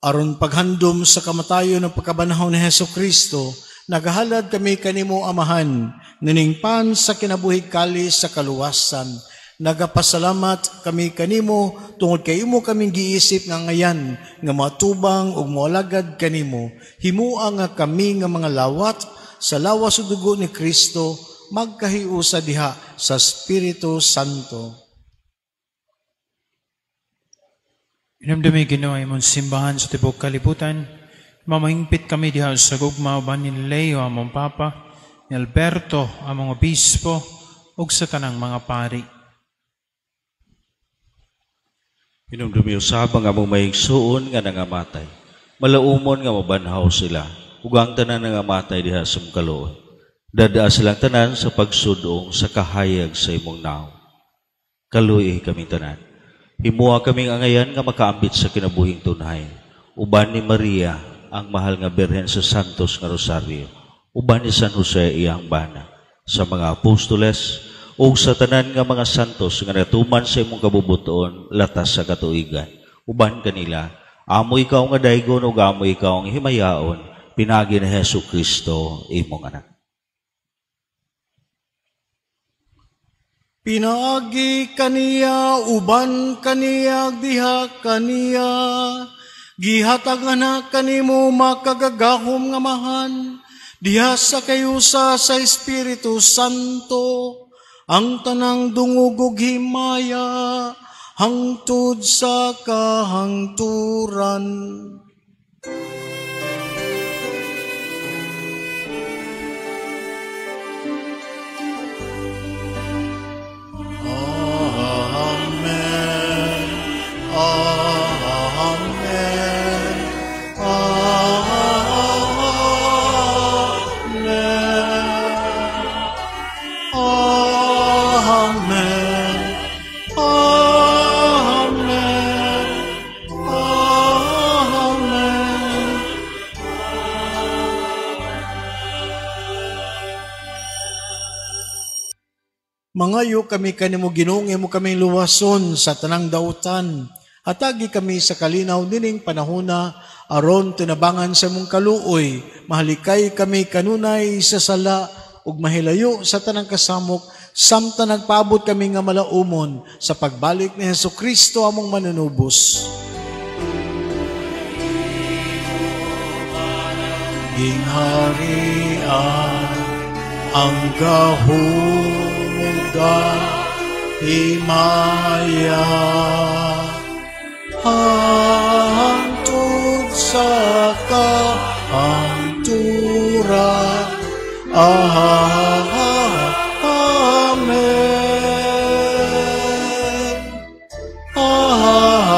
aron paghandom sa kamatayon ng pagkabanhaw ni Hesukristo, nagahalad kami kanimo Amahan, niningpan sa kinabuhig kalis sa kaluwasan. Nagapasalamat kami kanimo tungod kay imo kaming giisip nga ngayan nga matubang ug moalagad kanimo. Himua nga kami nga mga lawat sa lawas sa dugo ni Kristo magkahiusa diha sa Espiritu Santo. Inamdami Ginoo imong simbahan sa tibok kalibutan. Mamahingpit kami diha sa gugma uban ni Leo among Papa, ni Alberto among Obispo, ug sa tanang mga pari. Inumdumi usab ang among maigsuon nga nangamatay. Malaumon nga mabanhaw sila, ug ang tanan nangamatay diha sa kaloon. Dadaa silang tanan sa pagsudong sa kahayag sa imong naw. Kaluoy kami tanan. Himuha kaming angayan nga makaambit sa kinabuhing tunhay. Uban ni Maria, ang mahal nga Birhen sa Santos nga Rosario. Uban ni San Jose iyang bana. Sa mga apostoles, o sa tanan nga mga santos nga natuman sa imong kabubuton, latas sa katuigan. Uban kanila, amo ikaw nga daygon o amo ikaw ang himayaon, pinagi ni Hesukristo imong anak. Pinagi kaniya, uban kaniya, diha kaniya, gihatag na kanimo makagagahom nga Amahan, diha sa kayusa sa Espiritu Santo, ang tanang dungog ug himaya, hangtod sa kahangturan. Mangayo kami kanimo Ginoo, mo kami luwason sa tanang dautan. Hatagi kami sa kalinaw dining panahona, aron tinabangan sa mong kaluoy. Mahalikay kami kanunay sa sala, ug mahilayo sa tanang kasamok, samta nagpaabot kami nga malaumon sa pagbalik ni Hesukristo among manunubos. Gingharian ang kahulugan, himaya hangtod sa kahanturan. Amen. Amen.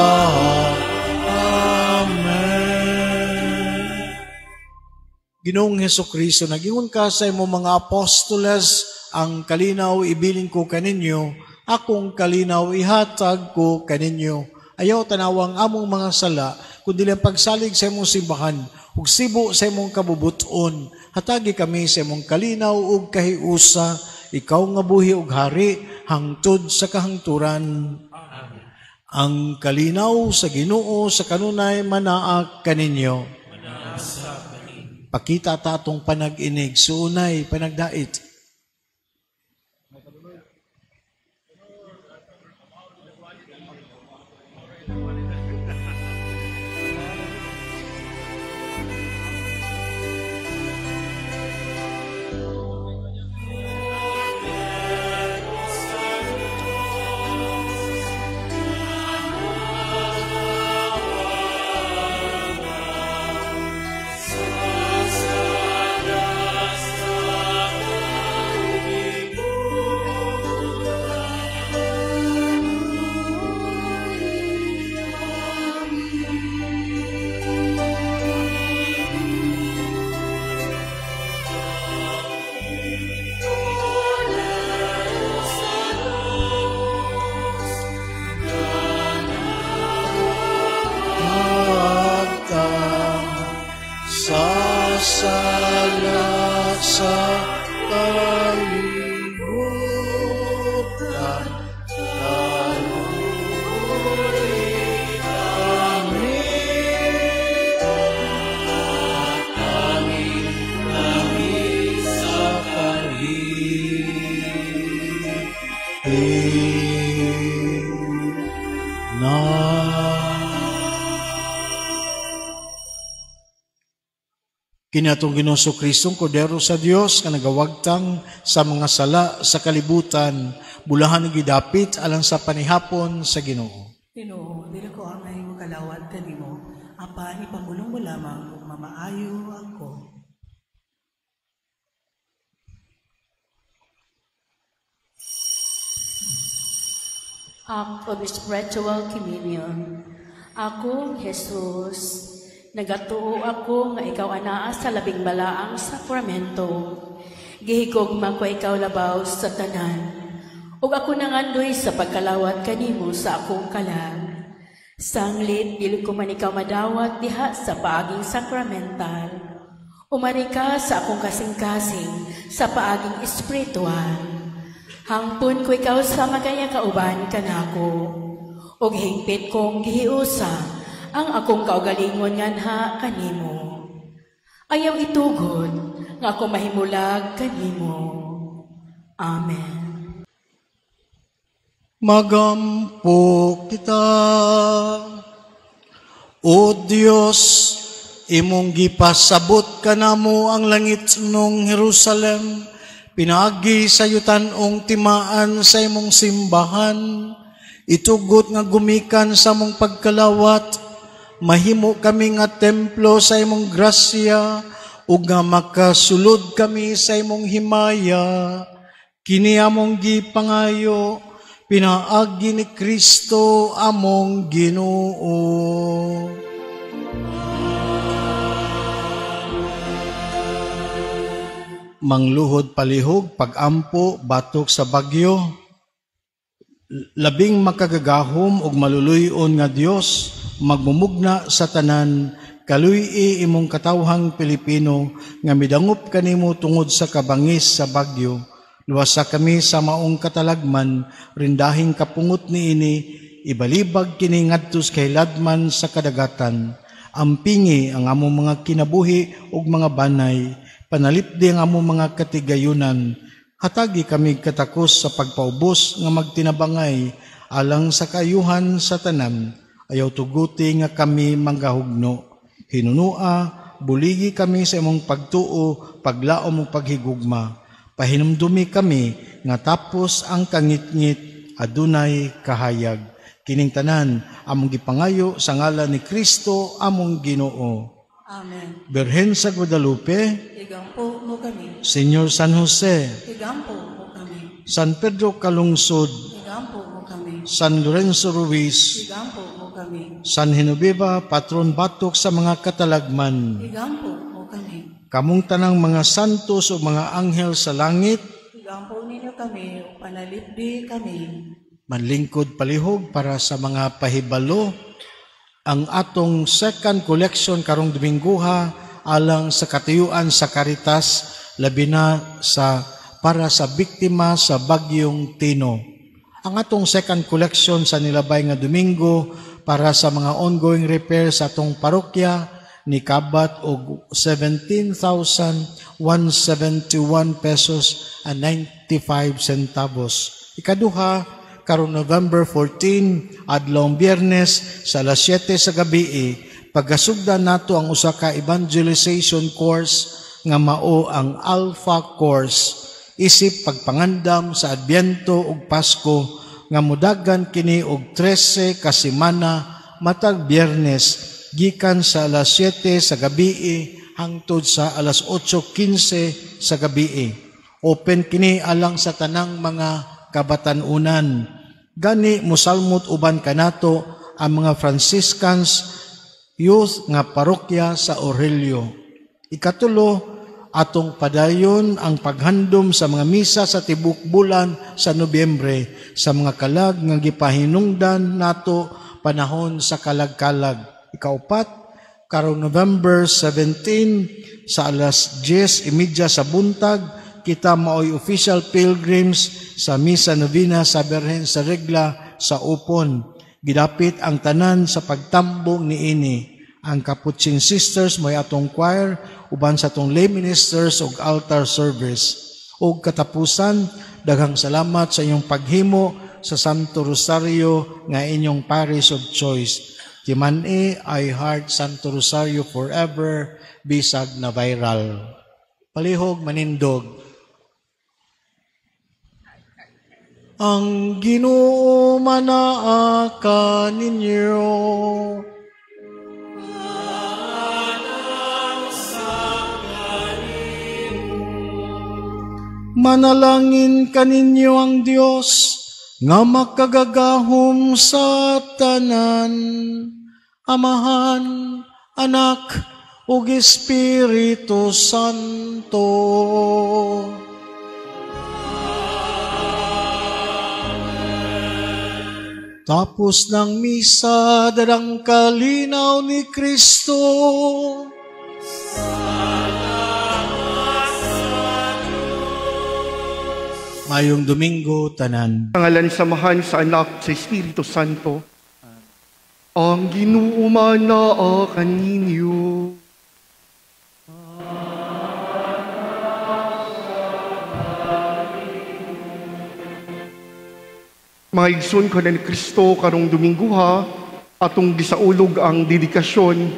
Ginoong Hesukristo, nagingon ka sa imo mga apostoles, ang kalinaw ibilin ko kaninyo, akong kalinaw ihatag ko kaninyo. Ayaw tanawang among mga sala, kundi lang pagsalig sa imong simbahan, ug sibo sa imong kabubuton. Hatagi kami sa imong kalinaw ug kahiusa, ikaw nga buhi ug hari, hangtod sa kahangturan. Amen. Ang kalinaw sa Ginoo sa kanunay manaak kaninyo. Pakita tatong panag-inig, suunay panagdait. Kinatong Ginoong Kristong Kordero sa Dios nga nagawagtang sa mga sala sa kalibutan, bulahan ng gidapit alang sa panihapon sa Ginoo. Ginoo, dili ko angay mo kalawat kanimo, apan ipamulong mo lamang ug mamaayo ako. Act of Spiritual Communion. Ako, Jesus, nagatuo ako nga ikaw anaa sa labing balaang sakramento. Gihigugma ko ikaw labaw sa tanan. Ug ako nangandoy sa pagkalawat kanimo sa akong kalag. Sanglit, dili ko man ikaw madawat diha sa paaging sakramental. Umari ka sa akong kasing-kasing sa paaging espiritual. Hangpon ko ikaw sa magaya kauban kanako. Ug hingpit kong gihiusa ang akong kaugalingon nganha kanimo. Ayaw itugod nga ako mahimulag kanimo. Amen. Magampo kita, O Dios, imong gipasabot kanamo ang langit nung Jerusalem, pinagi sa yutanong timaan sa imong simbahan, itugot nga gumikan sa mong pagkalawat, mahimo kami nga templo sa imong grasya, ug nga makasulod kami sa imong himaya. Kini among gipangayo, pinaagi ni Kristo among Ginoo. Mangluhod palihog, pagampo, batok sa bagyo, labing makagagahom ug maluluyon nga Dios, magmumugna sa tanan, kaluy imong katawhang Pilipino nga midangop kanimo tungod sa kabangis sa bagyo, Luwasa kami sa maong katalagman, rindahing kapungot ni ini, ibalibag kini ngadtos kay ladman sa kadagatan. Ampingi ang among mga kinabuhi ug mga banay, panalipdi ang among mga katigayunan. Hatagi kami katakos sa pagpaubos nga magtinabangay, alang sa kayuhan sa tanan, ayaw tuguti nga kami manggahugno. Hinunua, buligi kami sa imong pagtuo, paglaom ug paghigugma. Pahinumdumi kami nga tapos ang kangitngit adunay kahayag. Kining tanan among gipangayo sa ngalan ni Kristo among Ginoo. Amen. Birhen sa Guadalupe, Igampo mo kami. Señor San Jose, Igampo mo kami. San Pedro Calungsod, Igampo mo kami. San Lorenzo Ruiz, Igampo mo kami. San Genoveva, patron batok sa mga katalagman. Igampo mo kami. Kamong tanang mga santos o mga anghel sa langit, Igampo ninyo kami, o panalipdi kami. manlingkod palihog para sa mga pahibalo. Ang atong second collection karong Domingguha alang sa katuyuan sa Caritas, labi na para sa biktima sa Bagyong Tino. Ang atong second collection sa nilabay nga Domingo para sa mga ongoing repair sa atong parokya ni kabat og 17,171 pesos and 95 centavos. Ikaduha, karong November 14, adlawng Biyernes sa alas 7 sa gabi, paggasugdan nato ang usa ka evangelization course nga mao ang Alpha Course, isip pagpangandam sa Adbyento ug Pasko nga mudagan kini og 13 ka semana matag Biyernes gikan sa alas 7 sa gabi hangtod sa alas 8:15 sa gabi. Open kini alang sa tanang mga kabatan-unan. Gani musalmot uban kanato ang mga Franciscans Youth nga parokya sa Aurelio. Ikatulo, atong padayon ang paghandom sa mga misa sa tibuk bulan sa Nobyembre sa mga kalag nga gipahinungdan nato panahon sa kalag-kalag. Ikaupat, karong November 17 sa alas 10:30 sa buntag, kita maoy official pilgrims sa Misa Novena sa Birhen sa Regla sa Upon. Gidapit ang tanan sa pagtambong niini. Ang Capuchin Sisters mo'y atong choir, uban sa atong lay ministers ug altar service. Ug katapusan, daghang salamat sa inyong paghimo sa Santo Rosario nga inyong parish of choice. Timani, I heart Santo Rosario forever, bisag na viral. Palihog manindog. Ang Ginoo manaa ka ninyo. Manalangin kaninyo ang Dios nga makagagahom sa tanan, Amahan, Anak, ug Espiritu Santo. Tapos ng misa, darang kalinaw ni Kristo. Mayong Domingo, tanan. Pangalan samahan sa Anak sa Espiritu Santo. Ang Ginoo manaa kaninyo. Mga igsoon ko na ni Kristo karong Dominguha, atong gisaulog ang dedikasyon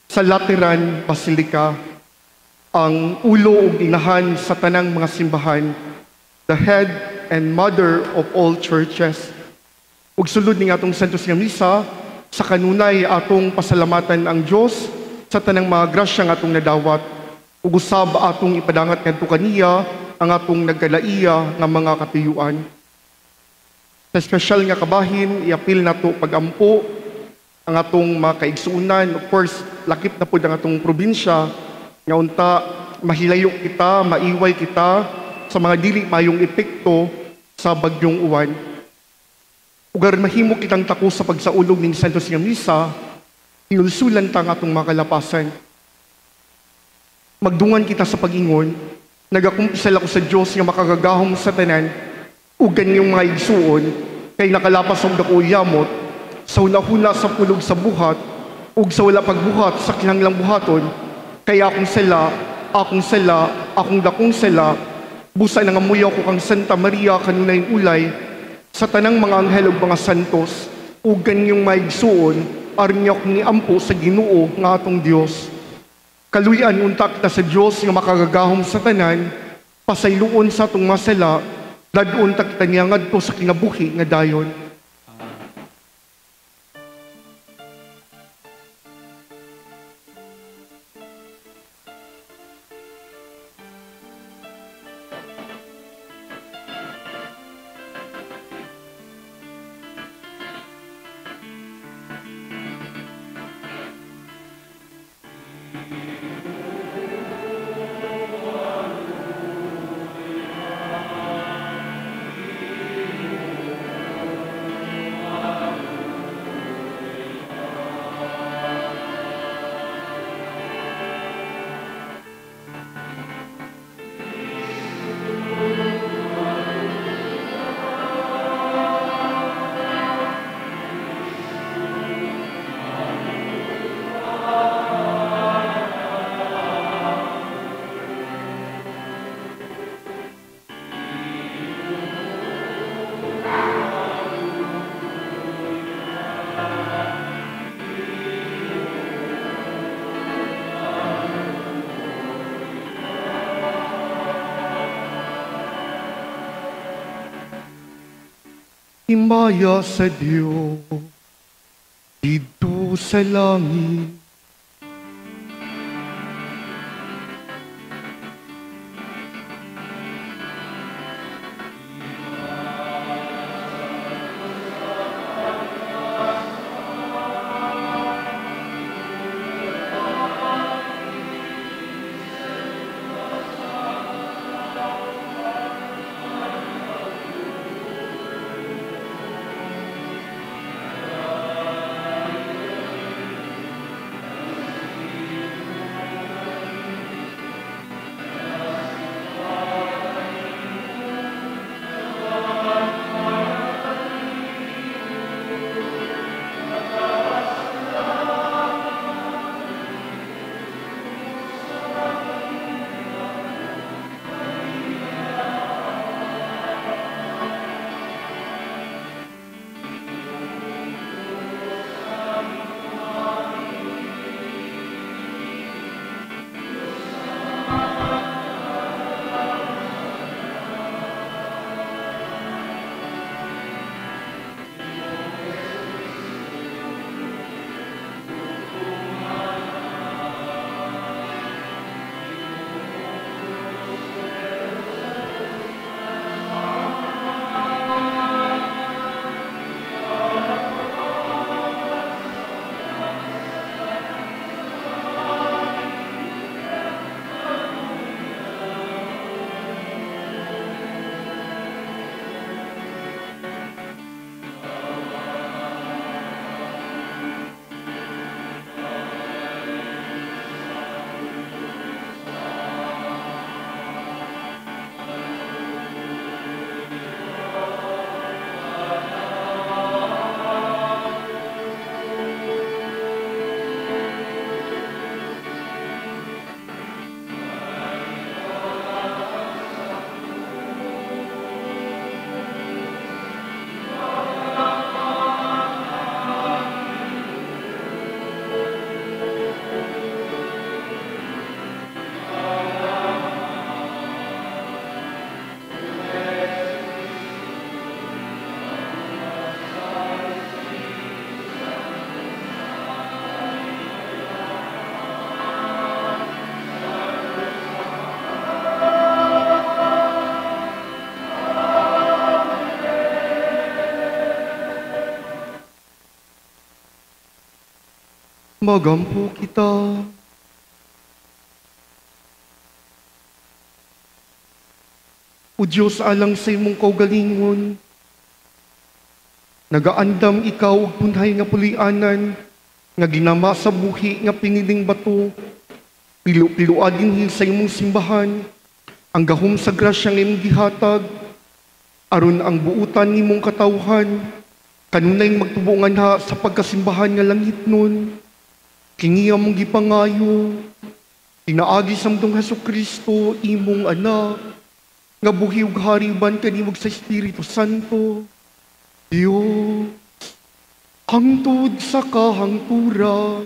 sa Lateran Basilica, ang ulo ug inahan sa tanang mga simbahan, the head and mother of all churches. Ug sulod ning atong Santos nga Misa, sa kanunay atong pasalamatan ang Dios sa tanang mga grasya nga atong nadawat, ug usab atong ipadangat ngadto kaniya ang atong nagkalaiya nga mga katuyuan. Sa espesyal nga kabahin, iapil nato pagampo ang atong mga kaigsuunan. Of course, lakip na pud ang atong probinsya nga unta mahilayo kita, maiway kita sa mga dili mayong epekto sa bagyong uwan. Ugar mahimo kitang tako sa pagsaulog ning Santos nga Misa, inulsulan ta ang atong mga kalapasan. Magdungan kita sa pag-ingon Nagakumpisal ako sa Dios nga makagagahom sa tanan ug ganyong mga igsuon kay nakalapas og dako yamot sa una-huna sa pulog sa buhat ug sa wala pagbuhat sa kinahanglang buhaton kay akong dakong sala busa nangamuyaw ko kang Santa Maria kanunay ulay sa tanang mga anghel ug mga santos ug ganyong mga igsuon aron niya akong niampo sa Ginoo nga atong Dios. Kaluyan unta kita sa Dios nga makagagahom sa tanan, pasayloon sa atong masala, dadun ta kita niya ngadto sa kinabuhi nga dayon. Himaya sa Dios dito sa langit. Magampo kita. O Diyos, alang sa imong kaugalingon, nagaandam ikaw og punhay nga pulianan, nga ginama sa buhi nga piniling bato, pilu-piluan dinhi sa imong simbahan, ang gahom sa grasyang imong gihatag, aron ang buutan nimong katawhan, kanunay magtubungan ha sa pagkasimbahan nga langit nun, kini among gipangayo, tinaagi samdong Hesukristo, imong anak, nga buhi ug hariban kanimog sa Espiritu Santo, Diyos, hangtod sa kahangtura.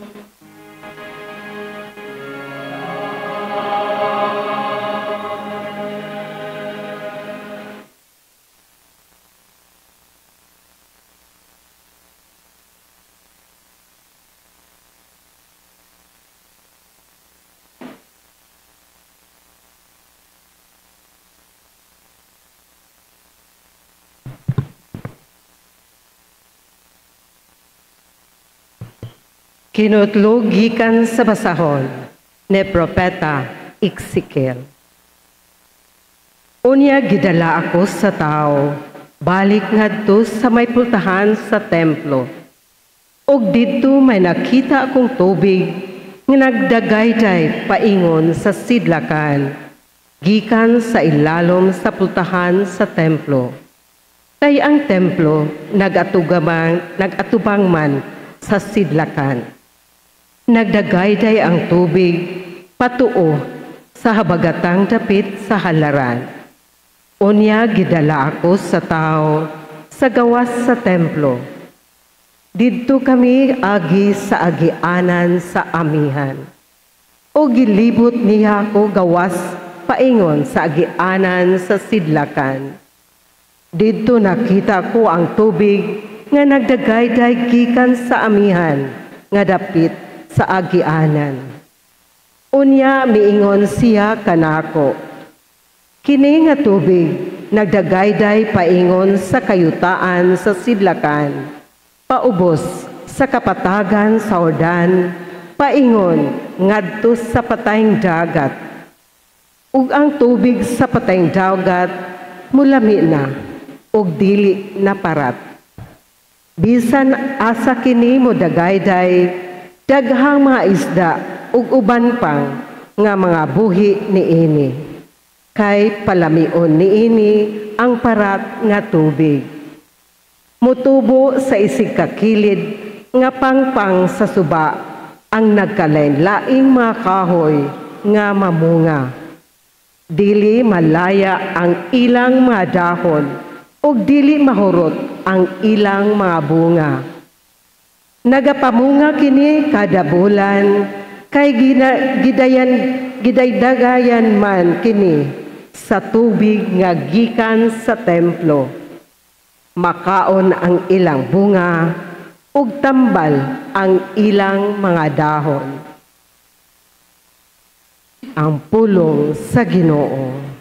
Kinutlog gikan sa basahon ni Propeta Ezekiel. Unya gidala ako sa tao, balik ngadto sa may pultahan sa templo. Og didto may nakita akong tubig nga nagdagayday paingon sa sidlakan, gikan sa ilalom sa pultahan sa templo. Kay ang templo nagatubang man sa sidlakan. Nagdagayday ang tubig patuo sa habagatang dapit sa halaran. Unya gidala ako sa tao sa gawas sa templo. Didto kami agi sa agianan sa amihan. O gilibot niya ako gawas paingon sa agianan sa sidlakan. Didto nakita ko ang tubig nga nagdagayday gikan sa amihan nga dapit sa agianan. Unya miingon siya kanako, kini nga tubig nagdagayday paingon sa kayutaan sa sidlakan, paubos sa kapatagan sa Ordan, paingon ngadto sa patayng dagat. Ug ang tubig sa patayng dagat mulami na ug dili na parat. Bisan asa kini mo dagayday, daghang mga isda ug uban pang nga mga buhi niini. Kay palamion niini ang parat nga tubig. Mutubo sa isig kakilid nga pangpang sa suba ang nagkalain-laing mga kahoy nga mamunga. Dili malaya ang ilang mga dahon ug dili mahurot ang ilang mga bunga. Nagapamunga kini kada bulan, kay gidaydagayan man kini sa tubig nga gikan sa templo. Makaon ang ilang bunga, ug tambal ang ilang mga dahon. Ang pulong sa Ginoo.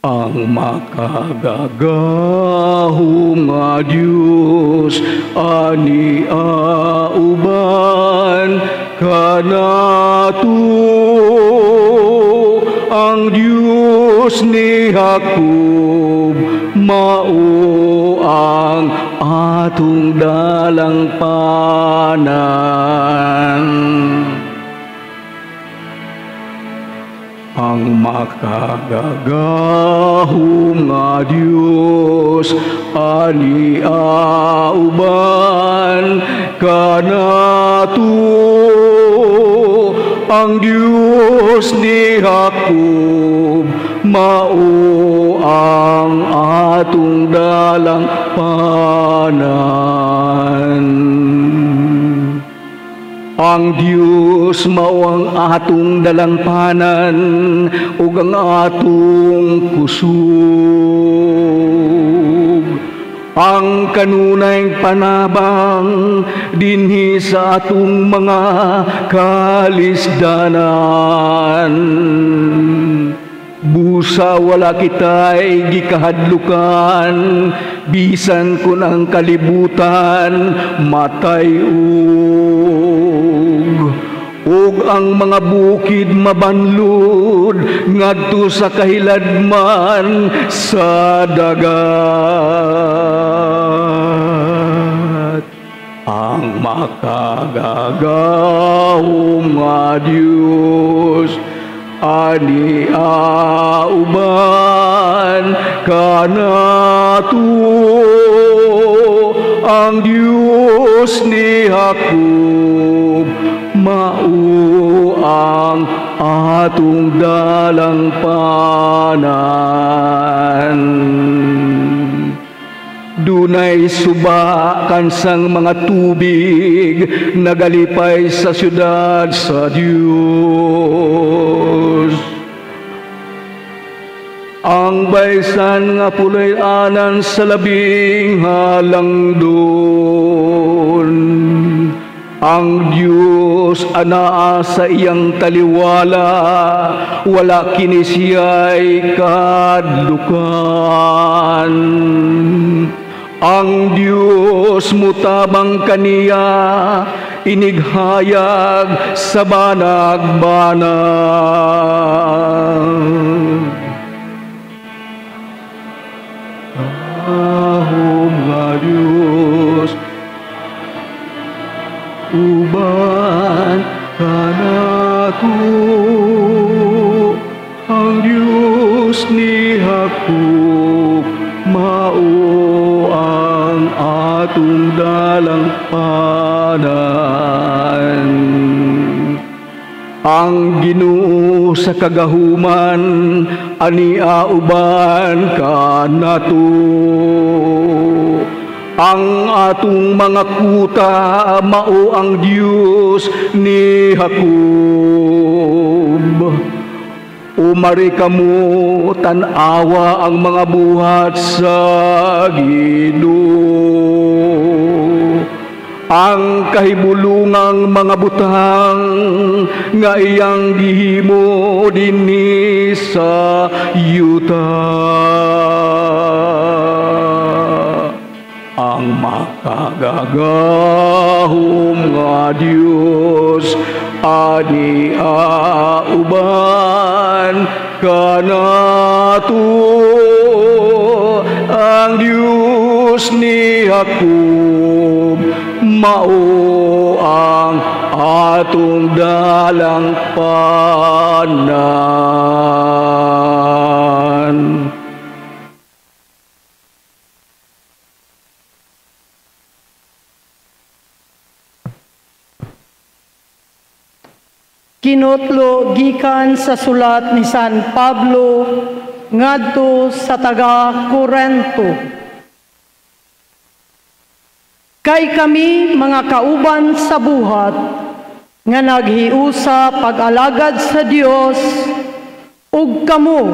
Ang makagagahong nga Diyos, ani auban kanato. Ang Diyos ni Jacob, mao ang atong dalang panan. Ang makagagahong nga Diyos, ani auban kanato. Ang Diyos ni Jacob, mao ang atong dalang panan. Ang Diyos mao ang atong dalangpanan ug ang atong kusog. ang kanunay panabang dinhi sa atong mga kalisdanan. Busa wala kita'y gikahadlukan, bisan kun ang kalibutan matayog. Ug ang mga bukid mabanlod ngadto sa kahiladman sa dagat. Ang makagagahom nga Dios ani auban kanato, ang Dios ni Jacob mao ang atong dalang panan. Dunay suba kansang mga tubig nagalipay sa syudad sa Dios. Ang baysan nga puloy anan sa labing halangdon. Ang Diyos anaa sa iyang taliwala, wala kini siya'y kadlukan. Ang Diyos mutabang kaniya, inighayag sa banag-banag. Ahom nga Diyos, uban kanato, ang Diyos ni Jacob mao ang atong dalang panan. Ang Ginoo sa kagahuman ani auban kanato. Ang atong mga kuta mao ang Diyos ni Jacob. Umari kamo tan-awa ang mga buhat sa Ginoo. Ang kahibulungang mga butang nga iyang gihimo dinhi sa yuta. Ang makagagahom nga Diyos ani auban kanato, ang Diyos ni Jacob mao ang atong dalang panan. Kinutlo gikan sa sulat ni San Pablo ngadto sa taga-Corinto. Kay kami mga kauban sa buhat nga naghiusa pag-alagad sa Dios, ug kamo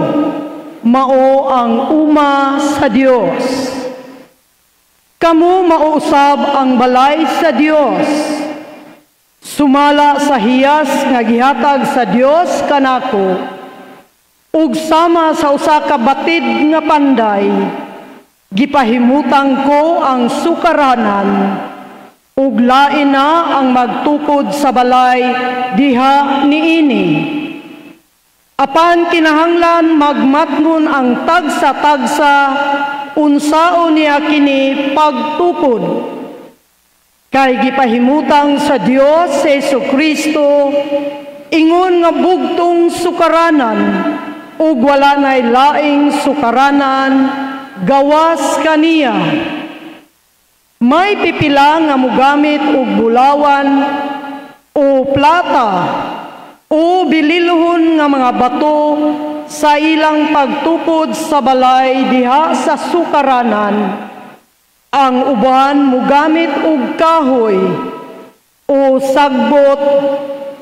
mao ang uma sa Dios. Kamo mausab ang balay sa Dios, sumala sa hiyas nga gihatag sa Dios kanako, ug sama sa usa ka batid nga panday, gipahimutang ko ang sukaranan, ug lain na ang magtukod sa balay diha niini. Apan kinahanglan magmatngon ang tagsa-tagsa unsaon niya kini pagtukod. Kay gipahimutang sa Dios sa Jesucristo ingon nga bugtong sukaranan, ug wala nay laing sukaranan gawas kaniya. May pipila nga mogamit og bulawan o plata o bililohon nga mga bato sa ilang pagtukod sa balay diha sa sukaranan. Ang uban mogamit og kahoy o sagbot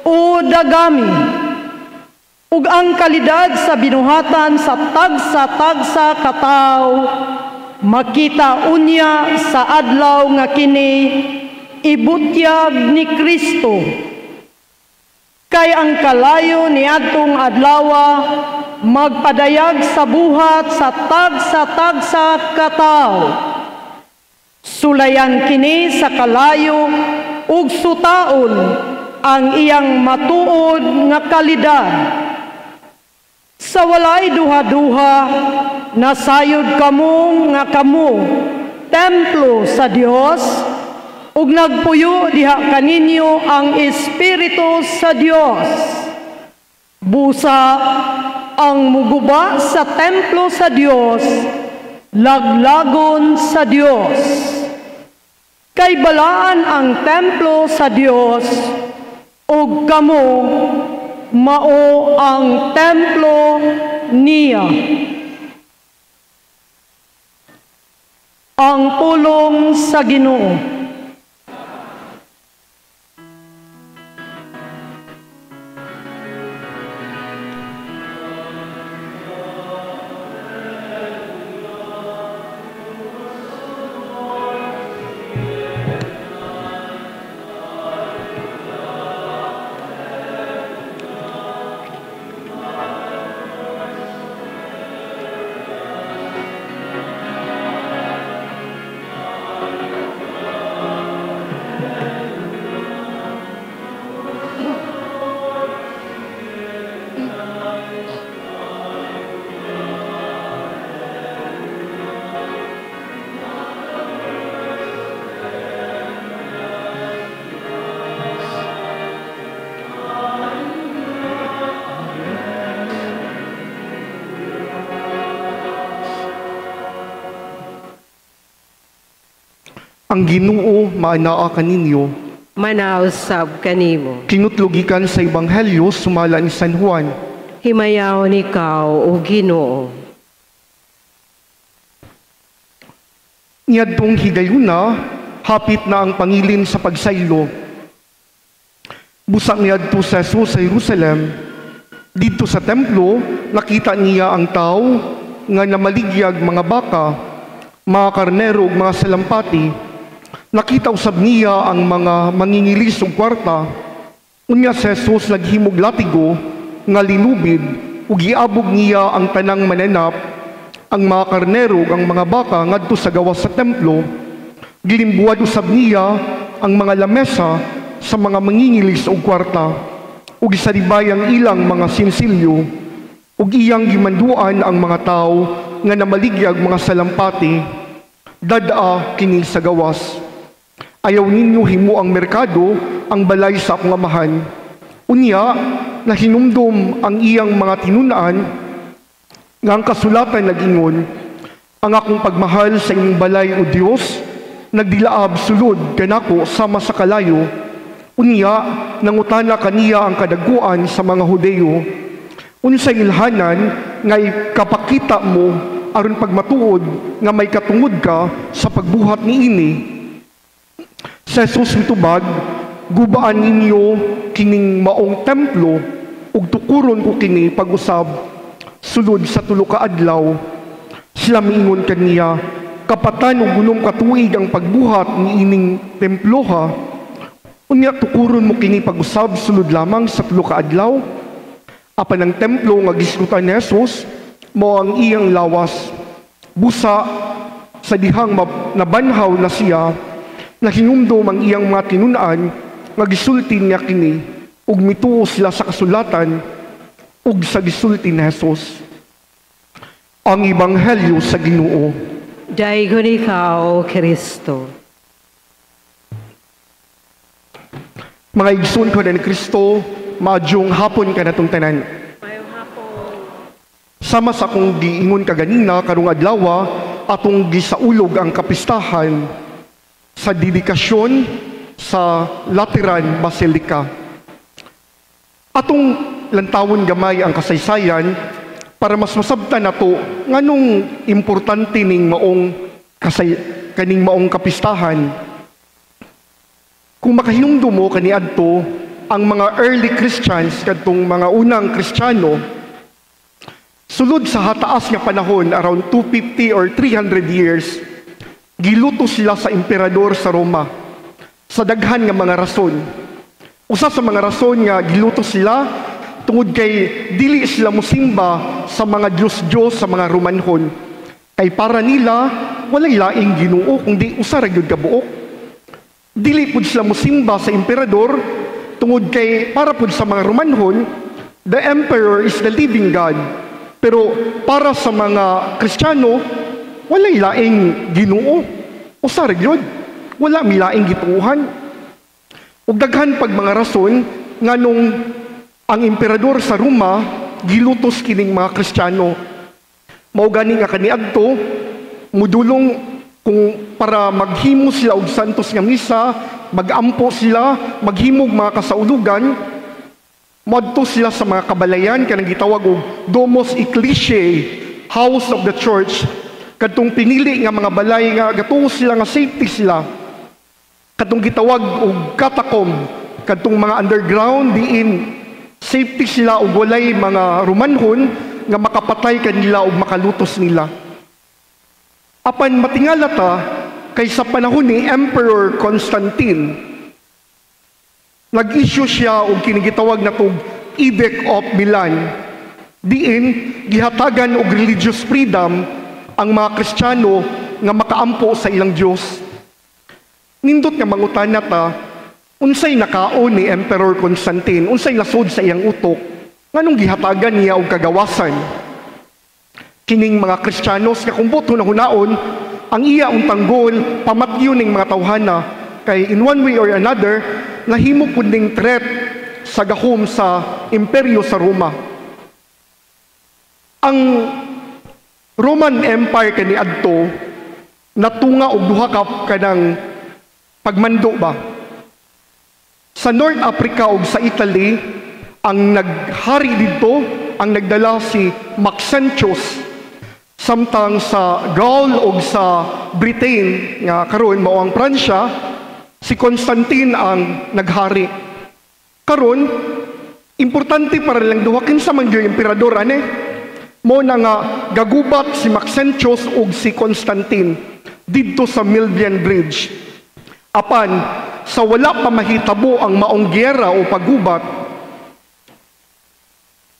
o dagami. Ug ang kalidad sa binuhatan sa tagsa-tagsa kataw makita unya sa adlaw nga kini ibutyag ni Kristo. Kay ang kalayo ni atong adlawa magpadayag sa buhat sa tagsa katawo. Sulayan kini sa kalayo ug sutaon ang iyang matuod nga kalidad. Sa walay duha-duha, nasayod kamo nga kamo templo sa Dios ug nagpuyo diha kaninyo ang Espiritu sa Dios. Busa ang muguba sa templo sa Dios, laglagon sa Dios. Kay balaan ang templo sa Dios ug kamo mao ang templo niya. Ang pulong sa Ginoo. Ang Ginoo maanaa kaninyo, manausab kanimo. kinutlugikan sa Ebanghelyo sumala ni San Juan. Himayaon ikaw, o Ginoo. Niadtong higayuna, hapit na ang pangilin sa pagsaylo. Busak niadto sa Jesus sa Jerusalem. Dito sa templo, nakita niya ang tao nga namaligyag mga baka, mga karnero ug mga salampati. Nakita usab niya ang mga mangingilis ug kwarta. Unya si Jesus naghimog latigo nga linubid ug giabog niya ang tanang mananap, ang mga karnero ug ang mga baka ngadto sa gawas sa templo. Gilimbuad usab niya ang mga lamesa sa mga mangingilis ug kwarta ug gisadibay ang ilang mga sinsilyo ug iyang gimanduan ang mga tao nga namaligyag mga salampati. Dada kini sa gawas. Ayaw ninyo himo ang merkado, ang balay sa akong amahan. Unya, nahinumdum ang iyang mga tinunaan, nga ang kasulatan nag-ingon, ang akong pagmahal sa inyong balay o Diyos, nagdilaab sulod kanako sama sa kalayo. Unya, nangutana kaniya ang kadaguan sa mga Hudeo. Unsay ilhanan, ngay kapakita mo, aron pagmatuod, nga may katungod ka sa pagbuhat ni ini. Sa Jesus mitubag, gubaan ninyo kining maong templo ug tukuron ko kini pag-usab sulod sa tulo ka adlaw. Sila miingon kaniya, kapatan ug gulong katuig ang pagbuhat ni ining templo ha. Unya tukuron mo kini pag-usab sulod lamang sa tulo ka adlaw. Apan ang templo nga gisgutan ni Jesus mao ang iyang lawas. Busa sa dihang nabanhaw na siya, nahinumdum ang iyang mga tinunaan nga gisulti niya kini ug mituo sila sa kasulatan ug sa gisulti ni Jesus. Ang Ebanghelyo sa Ginoo. Daigon ikaw, Kristo. Mga igsoon ko na ni Kristo, maadyong hapon ka natong tanan. Sama sa akong giingon kaganina karong adlaw, atong gisaulog ang kapistahan sa dedikasyon sa Lateran Basilica. Atong lantawon gamay ang kasaysayan para mas masabtan nato nganong importante ning maong kaning maong kapistahan. Kung makahinumdum mo kaniadto ang mga early Christians kadtong mga unang Kristiyano, sulod sa hataas nga panahon, around 250 or 300 years, giluto sila sa emperador sa Roma sa daghan nga mga rason. Usa sa mga rason nga giluto sila tungod kay dili sila mosimba sa mga Diyos-Diyos sa mga Romanhon. Kay para nila walay laing Ginoo kundi usa ra gyud ka buok. Dili pud sila mosimba sa emperador tungod kay para pud sa mga Romanhon, the emperor is the living God. Pero para sa mga Kristiyano, walay laing Ginoo. Usa ra gyud. Wala mi laing gituuhan. Ug daghan pag mga rason nganong ang emperador sa Roma gilutos kining mga Kristiyano. Mao gani nga kaniadto mudulong kung para maghimo sila og santos nga misa, magampo sila, maghimog mga kasaulugan, moadto sila sa mga kabalayan kanang gitawag og Domus Ecclesiae, House of the Church, kadtong pinili nga mga balay nga gatuo sila nga safety sila, kadtong gitawag og catacomb, kadtong mga underground diin safety sila og walay mga Romanhon nga makapatay kanila og makalutos nila. Apan matingala ta kay sa panahon ni Emperor Constantine, nag-issue siya og kinigitawag na tog Edict of Milan. Diin gihatagan og religious freedom ang mga Kristiyano nga makaampo sa ilang Dios. Nindot nga mangutana ta, unsay nakaon ni Emperor Constantine? Unsay nasod sa iyang utok? Nganong gihatagan niya og kagawasan? Kining mga Kristiyanos nga kung buto na hunaon, ang iya untang goal pamatyo ning mga tawhana kay in one way or another nahimo pud ning threat sa gahom sa imperyo sa Roma. Ang Roman Empire kaniadto natunga og duha ka kanang pagmando ba. Sa North Africa ug sa Italy, ang naghari dito, ang nagdala si Maxentius. Samtang sa Gaul ug sa Britain nga karon mao ang Pransya, si Constantine ang naghari. Karon importante para lang duha kinsa man gyud emperador ane. Mo na nga gagubat si Maxentius ug si Constantine didto sa Milvian Bridge. Apan sa wala pa mahitabo ang maong giyera o paggubat,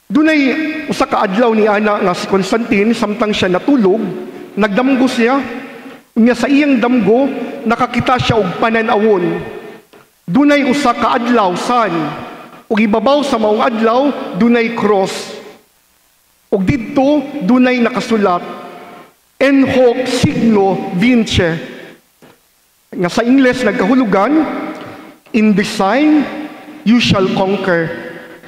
dunay usa ka adlaw ni ana nga si Constantine samtang siya natulog, nagdamgo siya. Unya sa iyang damgo nakakita siya og panan-awon. Dunay usa ka adlaw sun, ug ibabaw sa maong adlaw dunay cross. Ug didto dunay nakasulat En hoc signo vince. Nga sa Ingles nagkahulugan, in this sign you shall conquer.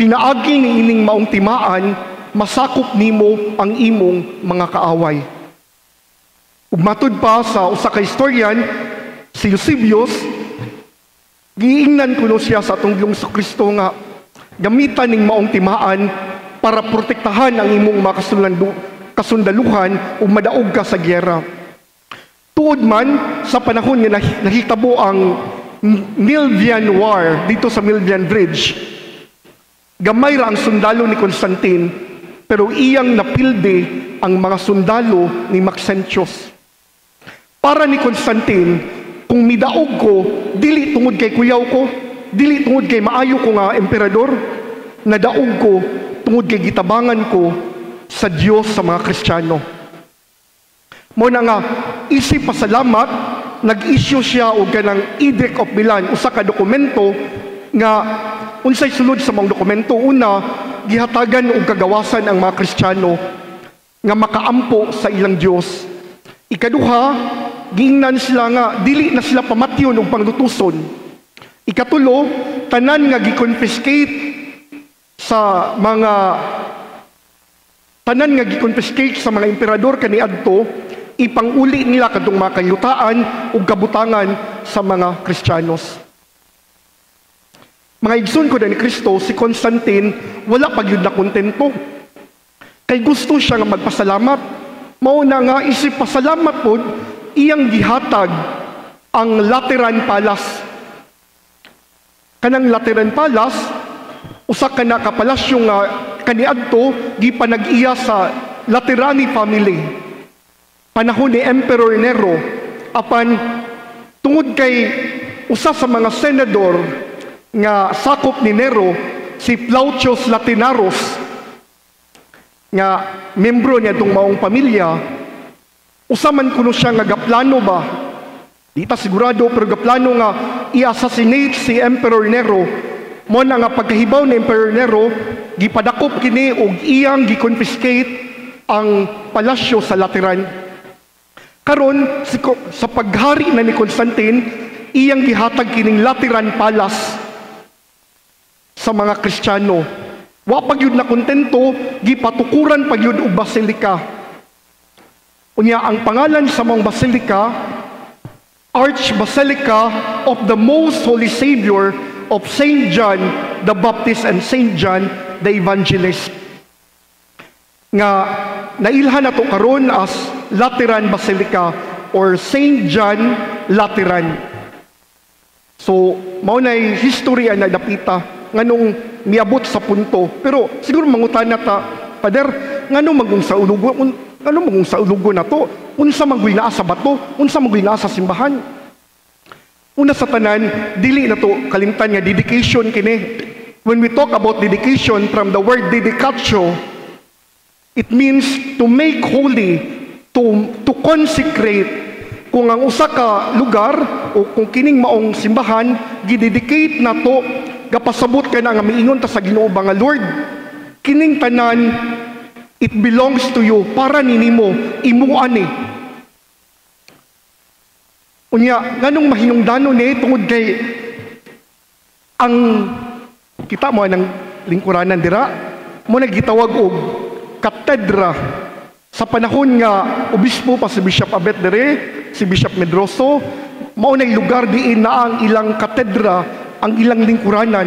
Pinaagi ni ining maong timaan, masakop nimo ang imong mga kaaway. Ug matud pa sa usa ka historian, si Eusebius, giingnan kuno siya sa atong Ginoong Kristo nga gamitan ning maong timaan para protektahan ang imong mga kasundaluhan ug madaog ka sa giyera. Tuod man sa panahon nga nahitabo ang Milvian War dito sa Milvian Bridge, gamay ra ang sundalo ni Constantine, pero iyang napilde ang mga sundalo ni Maxentius. Para ni Constantine, kung midaog ko, dili tungod kay kuyaw ko, dili tungod kay maayo ko nga emperador, nadaog ko tungod kay gitabangan ko sa Dios sa mga Kristiyano. Mo na nga, isip pasalamat, nag-issue siya og kanang Edict of Milan, usa ka dokumento nga unsay sulod sa mga dokumento. Una, gihatagan og kagawasan ang mga Kristiyano nga makaampo sa ilang Dios. Ikaduha, giingnan sila nga dili na sila pamatyon og panglutuson. Ikatulo, tanan nga gi-confiscate sa mga emperador kaniadto, ipanguli nila kadtong mga kayutaan ug kabutangan sa mga Kristiyanos. Mga igsoon ko ni Kristo, si Constantine wala pa gyud na kontento. Kay gusto siya nga magpasalamat. Mao na nga isip pasalamat pod iyang gihatag ang Lateran Palace. Kanang Lateran Palace, usa ka na ka palasyo nga kaniadto gipanag-iya sa Laterani family. Panahon ni Emperor Nero, apan tungod kay usa sa mga senador nga sakop ni Nero, si Plautius Latinarus, nga membro niya itong maong pamilya, usaman kuno siya nga gaplano ba? Di ta sigurado, pero gaplano nga i-assassinate si Emperor Nero. Mo na nga pagkahibaw ni Emperor Nero, gipadakop kini og iyang gi-confiscate ang palasyo sa Lateran. Karon sa paghari na ni Constantine, iyang gihatag kining Lateran Palace sa mga Kristiyano. Wa pa gyud na kontento, gipatukuran pa gyud og basilika. Unya ang pangalan sa mong basilika, Archbasilica of the Most Holy Savior of Saint John the Baptist and Saint John the Evangelist. Nga nailhan nato karon as Lateran Basilica or Saint John Lateran. So, mao nay history ang nagdapita nganong miabot sa punto. Pero siguro mangutana ta, Pader, nganong magong sa ulugo, nganong magong sa ulugo na to? Unsa maggoy naa sa bato? Unsa maggoy naa sa simbahan? Una sa tanan, dili na to kalimtan nga dedication kini. When we talk about dedication from the word dedicatio, it means to make holy, to consecrate. Kung ang usa ka lugar o kung kining maong simbahan gidedicate na to, gapasabot ka na nga miingon ta sa Ginoo ba nga Lord, kining tanan it belongs to you, para ninimo, imo ani. Unya nganong mahinungdanon ni tungod kay ang kita mo nang lingkuranan dira mo nagitawag og katedra. Sa panahon nga obispo pa si Bishop Abet dere, si Bishop Medroso, mao nay lugar diin na ang ilang katedra, ang ilang lingkuranan.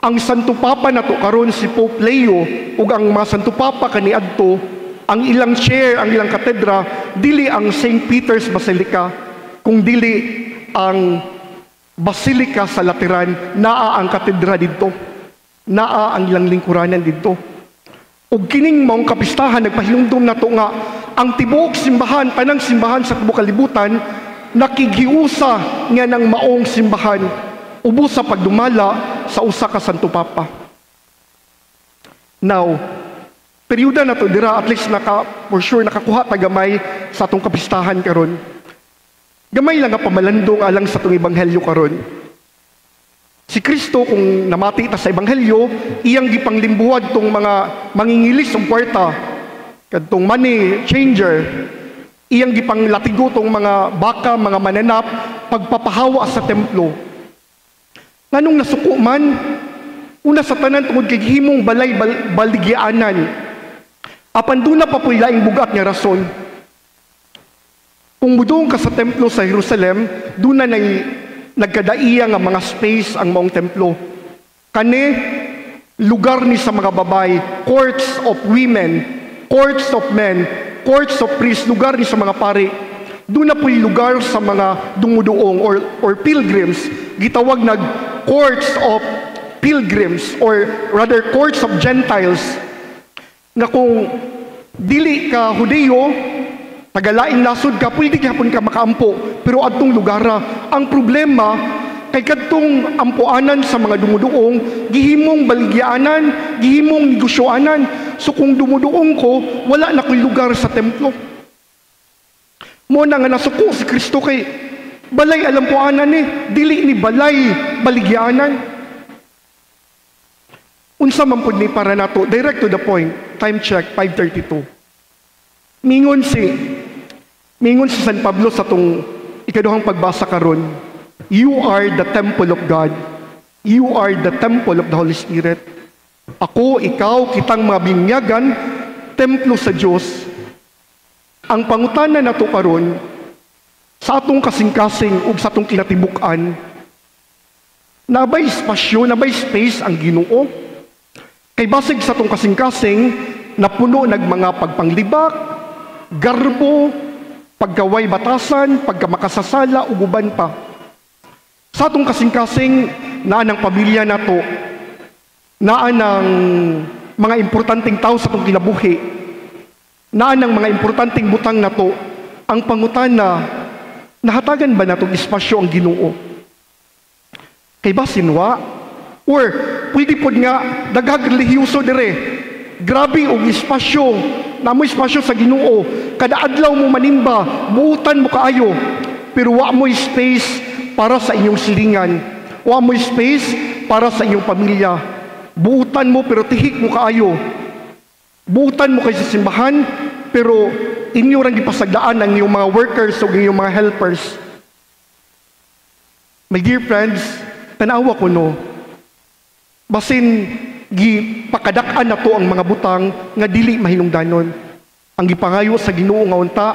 Ang Santo Papa nato karon si Pope Leo ug ang mga Santo Papa kaniadto, ang ilang chair, ang ilang katedra dili ang St. Peter's Basilica, kung dili ang Basilica sa Lateran, naa ang katedra didto, naa ang ilang lingkuranan didto. Ug kining maong kapistahan nagpahinumdum nato nga ang tibuok simbahan, tanang simbahan sa tibuok kalibutan nakigiusa nga ng maong simbahan ubos sa pagdumala sa usa ka Santo Papa. Now, periuda na to dira at least for sure nakakuha ta gamay sa atong kapistahan karon. Gamay lang nga pamalandong alang sa atong ebanghelyo karon. Si Kristo kung namati ta sa ebanghelyo, iyang gipanglimbuhad tong mga mangingilis og kwarta, kadtong money changer, iyang gipanglatigo tong mga baka, mga mananap, pagpapahawa sa templo. Nganong nasuko man, una sa tanan tungod kay himong balay baligyanan. Apan duna pa po'y laing bugat nga rason. Kung mudong ka sa templo sa Jerusalem, duna nay nagkadaiya nga mga space ang maong templo. Kani, lugar ni sa mga babay, courts of women, courts of men, courts of priests, lugar ni sa mga pari. Doon na po'y lugar sa mga dumuduong or pilgrims. Gitawag nag courts of pilgrims or rather courts of Gentiles. Nga kung dili ka Hudeo, tagalaing nasod ka, pwede kahapon ka makaampo, pero adtong lugara. Ang problema, kay kadtong ampuanan sa mga dumuduong, gihimong baligyaanan, gihimong negosyoanan. So kung dumuduong ko, wala na ko'y lugar sa templo. Mo na nga nasuko si Kristo kay balay alampuanan ni, dili ni balay baligyaanan. Unsa man pud ni para nato, direct to the point, time check, 5:32. Mingon si San Pablo sa tong ikaduhang pagbasa karon, you are the temple of God. You are the temple of the Holy Spirit. Ako, ikaw, kitang mga binyagan, templo sa Diyos. Ang pangutana nato karon sa atong kasing-kasing ug sa atong kinatibukan, nabay espasyo, nabay space ang Ginoo. Kay basig sa atong kasing-kasing, napuno nag mga pagpanglibak, garbo, pagkaway batasan, pagkamakasasala, uguban pa. Sa atong kasing-kasing, naa ng pamilya nato, naa ng mga importanteng tao sa atong kinabuhi, Naan ang mga importanteng butang na to, ang pangutan na nahatagan ba na itong espasyo ang Ginoo? Kay ba sinwa? Or pwede po nga daghag relihiyoso dire. Grabe og espasyo, namo espasyo sa Ginoo. Kada adlaw mo manimba, buutan mo kaayo. Pero wa mo space para sa inyong silingan. Wa mo space para sa inyong pamilya. Buutan mo pero tihik mo kaayo. Buutan mo kay sa simbahan, pero inyo rang gipasagdaan ang iyong mga workers o iyong mga helpers. My dear friends, tanawa ko no, basin gipakadak-an na to ang mga butang nga dili mahinungdanon. Ang gipangayo sa Ginoo nga unta,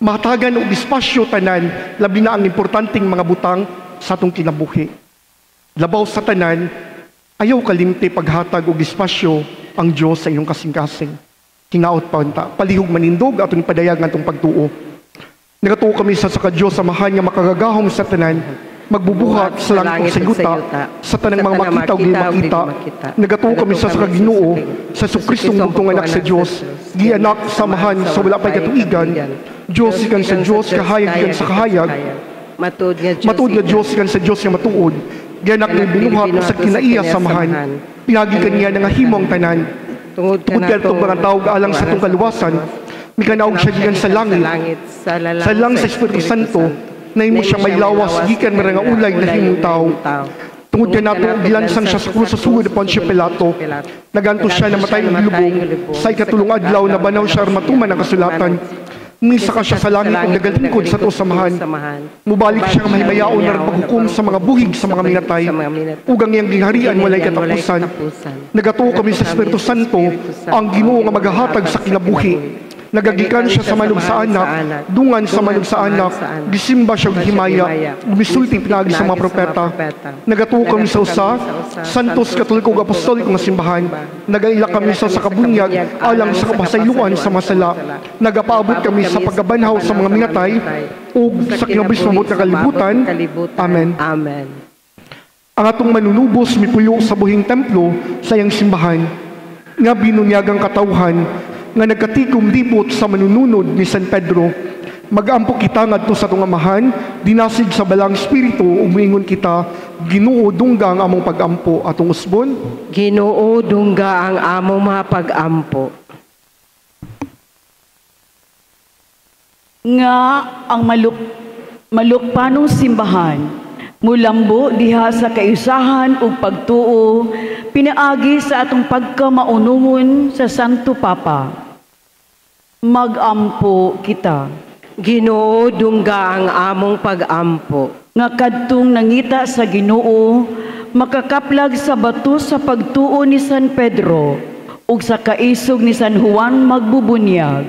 mahatagan og espasyo tanan, labi na ang importanteng mga butang sa atong kinabuhi. Labaw sa tanan, ayaw kalimti paghatag og espasyo ang Dios sa inyong kasing-kasing. Hinaot pa unta, palihog manindog atong padayag nga atong pagtuo. Nagatuo kami sa Diyos samahan nga makagagahom sa tanan, magbubuhat sa langit sa yuta, sa tanang mga makita o di makita. Nagatuo kami sa Ginoo, sa Kristong bugtong anak sa Diyos, gianak samahan sa wala pa'y katuigan, Diyos ikan sa Diyos, kahayag ikan sa kahayag, matuod nga Diyos ikan sa Diyos nga matuod, gianak na binuhat sa kinaiya samahan, pinagi kaniya nga himong tanan, tungod ka itong mga tao alang sa itong kaluwasan, may kanaog siya gikan sa langit, sa lang sa Espiritu Santo, na mo siya may lawas, gikan marang ulay na himong tao. Tungod ka nato, gilansang siya sa krus sa sugod upon siya Pilato. Naganto siya na matay ng lubog, sa ikatulong adlaw na banaw siya matuman ang kasulatan. Misa ka siya sa langit kung nagalingkod sa to samahan. Mubalik siya ang mahimayaon na paghukom sa mga buhig sa mga minatay. Ugang iyang gingharian walay katapusan. Nagatuo kami sa Espiritu Santo, ang Ginoo nga maghahatag sa kinabuhi. Nagagikan siya sa manug sa anak, dungan sa manug sa anak, gisimba siya og himaya, gumisulti pinagi sa mga propeta. Nagatuo kami sa usa, santos katolikong apostolikong simbahan. Nagaila kami sa kabunyag, alang sa kapasayloan sa masala. Nagapaabot kami sa paggabanhaw sa mga minatay, ug sa kinabis mabot na kalibutan. Amen. Amen. Ang atong manunubos mipuyo sa buhing templo sa iyang simbahan, nga binunyagang katawhan, nga nagkatikom libot sa manununod ni San Pedro, mag-ampo kita ngadto sa atong amahan, dinasig sa balang espiritu, umingon kita, Ginoo dungga ang among pag-ampo atong usbon. Ginoo dungga ang among mga pag-ampo. Nga ang malukpanong simbahan, mulambo diha sa kaisahan ug pagtuo, pinaagi sa atong pagkamaunumon sa Santo Papa. Mag-ampo kita. Ginoo dungga ang among pag-ampo. Nga kadtong nangita sa Ginoo, makakaplag sa bato sa pagtuo ni San Pedro ug sa kaisog ni San Juan magbubunyag.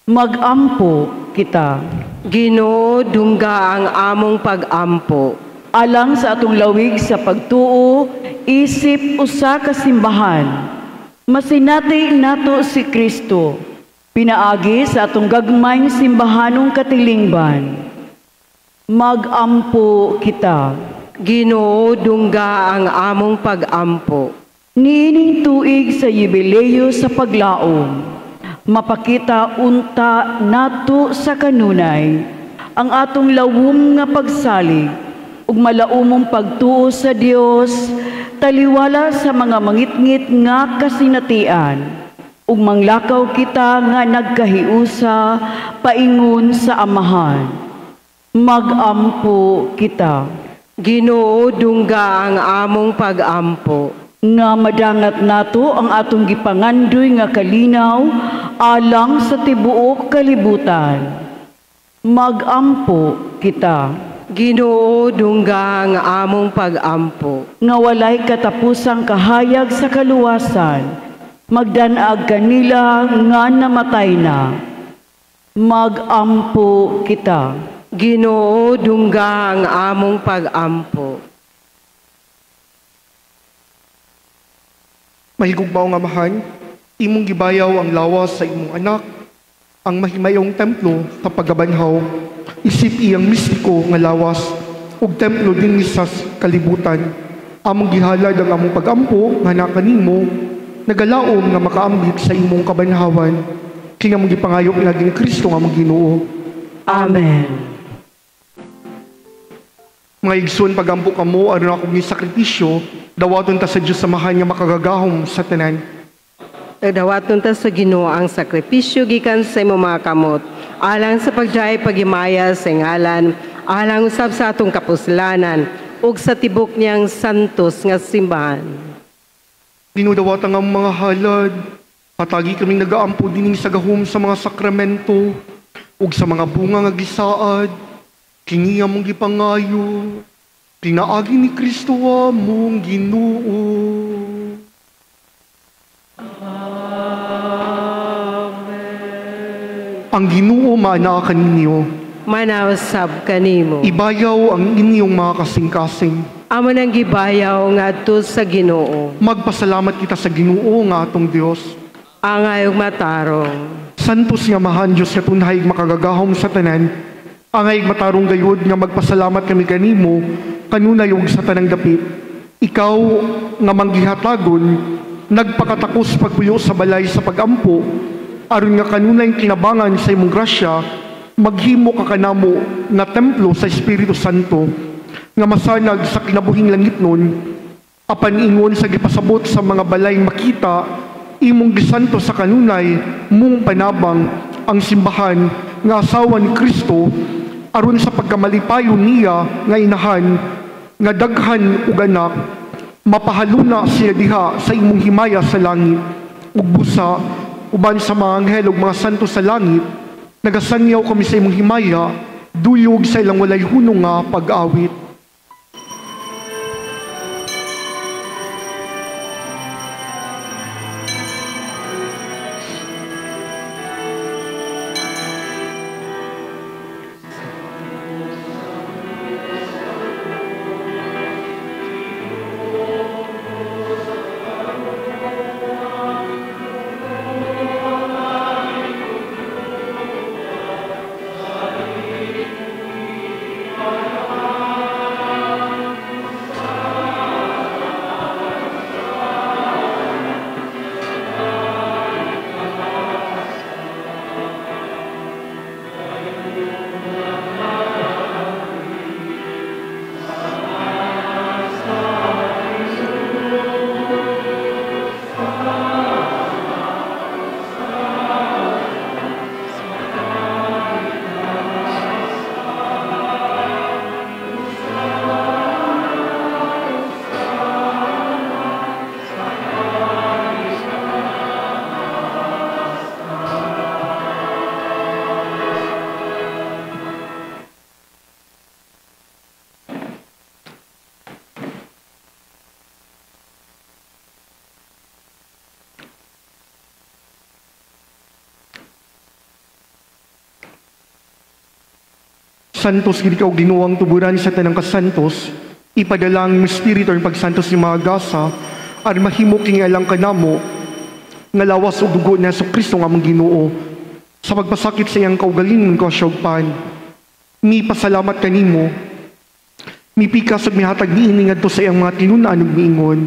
Mag-ampo kita. Ginoo dungga ang among pag-ampo. Alang sa atong lawig sa pagtuo, isip usa ka simbahan. Masinati nato si Kristo. Pinaagi sa atong gagmayng simbahanong katilingban. Mag-ampo kita. Ginoo dungga ang among pag-ampo. Niining tuig sa yubileo sa paglaom, mapakita unta nato sa kanunay ang atong lawom nga pagsalig ug malaumong pagtuo sa Dios, taliwala sa mga mangitngit nga kasinatian. Ug manglakaw kita nga nagkahiusa paingon sa amahan. Mag-ampo kita. Ginoo dungga ang among pag-ampo. Nga madangat nato ang atong gipangandoy nga kalinaw alang sa tibuok kalibutan. Mag-ampo kita. Ginoo dungga ang among pag-ampo. Nga walay katapusang kahayag sa kaluwasan, magdanag kanila nga namatay na. Mag-ampo kita. Ginoo dungga ang among pag-ampo. Mahigugmaong amahan, imong gibayaw ang lawas sa imong anak, ang mahimayong templo sa paggabanhaw, isip iyang mistiko nga lawas, ug templo din sa kalibutan. Among gihalad ang among pag-ampo nga nakanimo, nagalaom nga makaambit sa imong kabanhawan. Kaya mong gipangayo pinaging Kristo nga mong Ginoo. Amen. Mga igsoon, pagampo ka mo, aron akong sakripisyo, dawaton ta sa Diyos samahan nga makagagahom sa tanan. Nagdawaton ta sa Ginoo ang sakripisyo gikan sa imong mga kamot, alang sa pagdiay pagimaya sa ngalan, alang usab sa atong kapuslanan, ug sa tibok niyang santos nga simbahan. Dinudawatan ang mga halad, patagi kaming nagaampo dining sa gahom sa mga sakramento, ug sa mga bunga nga gisaad, kini among gipangayo, pinaagi ni Kristo among Ginoo. Amen. Ang Ginoo maana kaninyo. Manawsab kanimo. Ibayaw ang inyong mga kasing-kasing. Amo nang gibayaw ngadto sa Ginoo. Magpasalamat kita sa Ginoo nga atong Dios. Angay ug matarong. Santos nga mahan Dios nga tunhay makagagahom sa tanan. Angay matarong gayud nga magpasalamat kami kanimo kanunay ug sa tanang dapit. Ikaw nga manggihatagon nagpakatakos pagpuyo sa balay sa pagampo aron nga kanunay kinabangan sa imong grasya maghimo ka kanamo nga templo sa Espiritu Santo nga masanag sa kinabuhing langitnon apan ingon sa gipasabot sa mga balay makita imong gisanto sa kanunay mong panabang ang simbahan nga asawa ni Kristo aron sa pagkamalipayon niya nga inahan nga daghan ug anak mapahaluna siya diha sa imong himaya sa langit ug busa uban sa mga anghel ug mga santo sa langit nagasangyaw kami sa imong himaya duyog sa ilang walay hunong nga pag-awit. Santos gid ikaw ginuwang tuburan sa tanang kasantos, ipadala ang espiritu ang pagsantos ni mga gasa, aron mahimo king alang kanamo nga lawas ug dugo ni Kristo nga among Ginoo. Sa pagpasakit sa iyang kaugalingon ko syogpan, mi pasalamat kanimo, mi pikas ug mihatag niini ngadto sa iyang mga tinun-an ug miingon.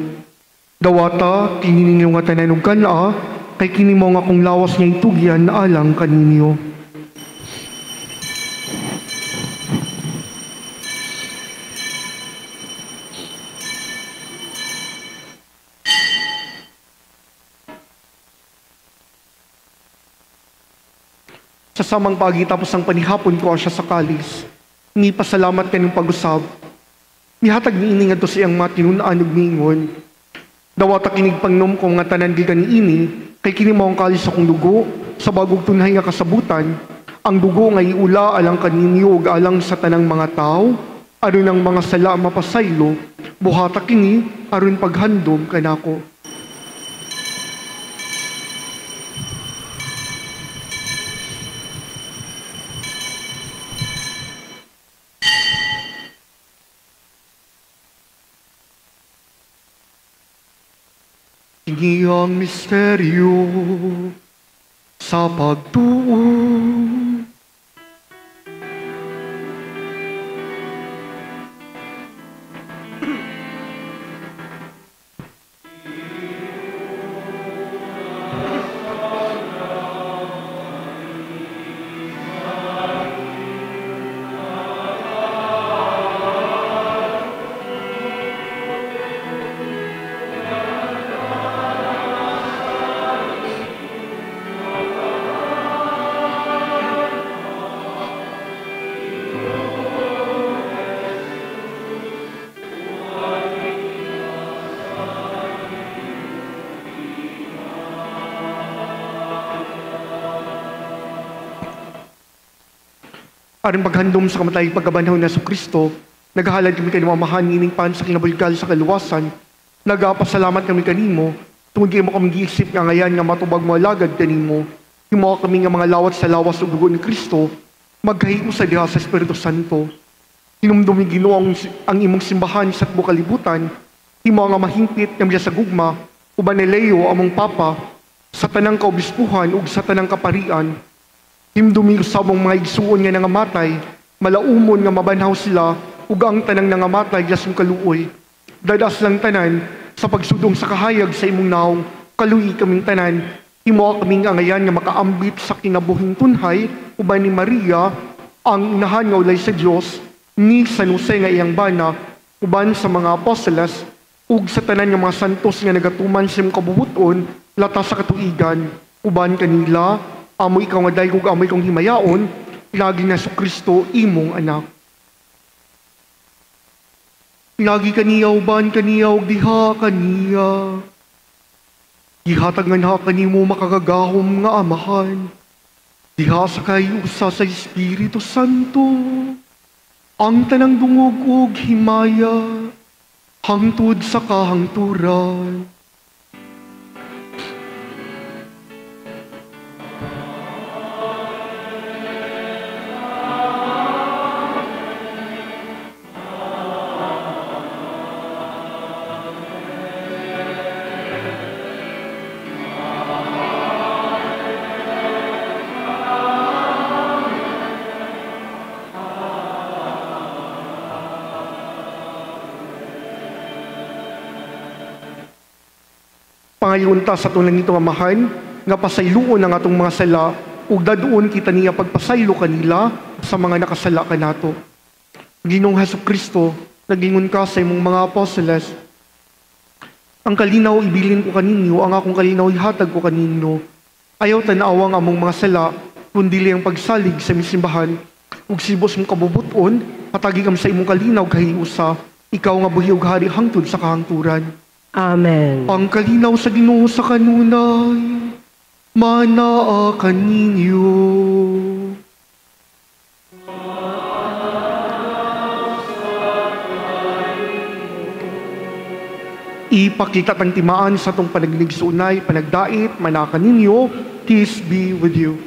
Dawata kini ninyo nga tanan ug kana, kay kini mo nga kung lawas niya itugyan alang kaninyo. Sa samang pagi tapos ang panihapon ko siya sa kalis, ni pasalamat kaniyong pag-usab. Mihatag niini ngadto sa iyang mga tinun-an ug miingon. Dawata kinig pangnom ko nga tanan gikan niini, kay kini mao ang kalis akong dugo sa bagog tunhay nga kasabutan, ang dugo nga iula alang kaninyo ug alang sa tanang mga tao, aron ang mga sala mapasaylo, buhata kini aron paghandom kanako. Ang misteryo sa pagtuo. Aron paghandom sa kamatay pagkabanhaw na sa Kristo, naghahalad kami kanimo amahan ining pan sa kinabulgal sa kaluwasan, nagapasalamat kami kanimo, tungod mo kami giisip nga ngayan nga matubag mo alagad kanimo, himo kami nga mga lawat sa lawas ug dugo ni Kristo, magkahiyo sa diha sa Espiritu Santo. Hinumdumi Ginoo ang imong simbahan sa tibuok kalibutan, himo nga mahimpit nga sa gugma, uban ni Leo among Papa, sa tanang kaobispuhan ug sa tanang kaparian. Himdumi usab ang mga igsuon nga nangamatay, malaumon nga mabanhaw sila ug ang tanang nangamatay yasong kaluoy. Dadas lang tanan sa pagsudong sa kahayag sa imong naong, kaluoy kaming tanan, himo kaming angayan nga makaambit sa kinabuhing tunhay uban ni Maria, ang inahan nga ulay sa Dios, ni San Jose nga iyang bana, uban sa mga apostoles ug sa tanan nga mga santos nga nagatuman sa imong kabubuton latas sa katuigan, uban kanila amoy ikaw nga daygog amoy kong himayaon, lagi na sa Kristo imong anak. Lagi kaniya uban kaniya ug diha kaniya. Gihatag nga na kanimo makagagahom nga amahan. Diha sa kayusa sa Espiritu Santo. Ang tanang dungog ug himaya hangtod sa kahangturan. Pangayunta sa tunang nito amahan, nga pasayloon ang atong mga sala, ug dadoon kita niya pagpasaylo kanila sa mga nakasala kanato. Ginoong Hesukristo, nagingon ka sa imong mga apostoles, ang kalinaw ibilin ko kaninyo, ang akong kalinaw ihatag ko kaninyo. Ayaw tanawang among mga sala, kundi ang pagsalig sa misimbahan, ug sibos mong kabubuton, patagi kam sa imong kalinaw kahiusa, ikaw nga buhi ug hari hangtod sa kahangturan. Amen. Ang kalinaw sa Ginoo sa kanunay, manaa kaninyo. Ipakita ang timaan sa itong panaglig sunay, panagdait, manaa kaninyo, peace be with you.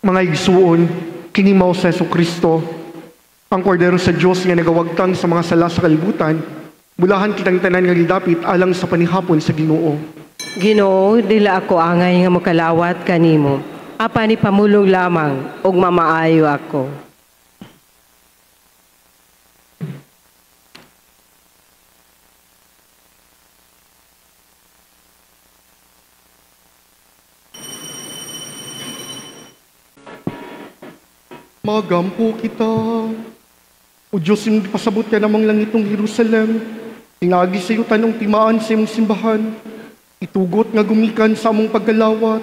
Mga igsuon, kinimaw sa Jesucristo, ang kordero sa Diyos nga nagawagtang sa mga sala sa kalibutan, bulahan kitang tanan nga gidapit alang sa panihapon sa Ginoo. Ginoo, dila ako angay nga makalawat kanimo. Apa ni pamulong lamang ug mamaayo ako. magampo kita. O Diyos, yung pasabot ka namang langitong Jerusalem, tinagi sa iyo tanong timaan sa iyong simbahan, itugot nga gumikan sa among paggalawat,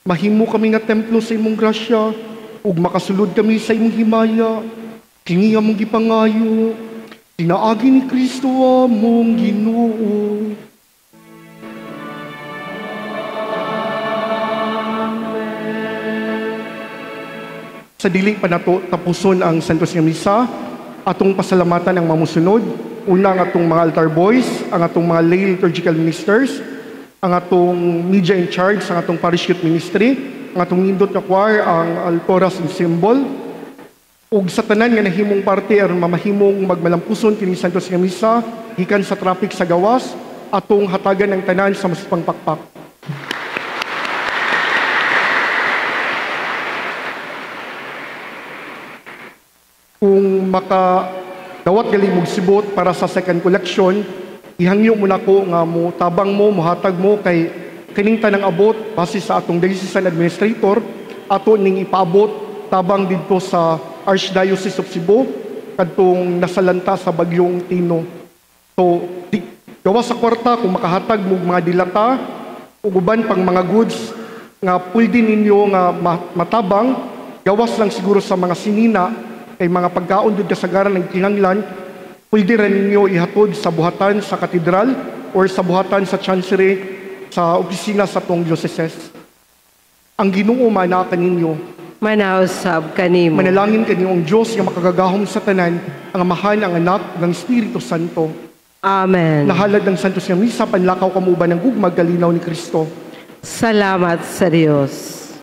mahimo kami nga templo sa imong grasya, ug makasulod kami sa imong himaya, kini among gipangayo, tinaagi ni Kristo among Ginoo. Sa dili pa nato tapuson ang Santos nga Misa, atong pasalamatan ang mamusunod. Una ang atong mga altar boys, ang atong mga lay liturgical ministers, ang atong media in charge, ang atong parish youth ministry, ang atong nindot na choir, ang altoras and symbol. Ug sa tanan nga nahimong parte aron mamahimong magmalampuson kini Santos nga Misa, gikan sa traffic sa gawas, atong hatagan ang tanan sa masipang pakpak. Kung makadawat gali mong sibot para sa second collection, ihangyo mo na ko nga mo tabang mo, muhatag mo kay kining tanang abot base sa atong diocesan administrator, ato ning ipaabot tabang didto sa Archdiocese of Cebu kadtong nasalanta sa bagyong Tino. So, gawa sa kwarta kung makahatag mo mga dilata ug uban pang mga goods nga pwede ninyo nga matabang, gawas lang siguro sa mga sinina kay mga pagkaon dud kasagaran ng kinahanglan, pwede rin ninyo ihatod sa buhatan sa katedral or sa buhatan sa chancery sa opisina sa tong diocese. Ang Ginoo mana kaninyo, manausab kanimo. Manalangin kaniyo ang Dios nga makagagahom sa tanan, ang Amahan, ang Anak, ng Espiritu Santo. Amen. Nahalad ng Santos nga Misa, panlakaw kamuba ng gugmag kalinaw ni Kristo. Salamat sa Dios.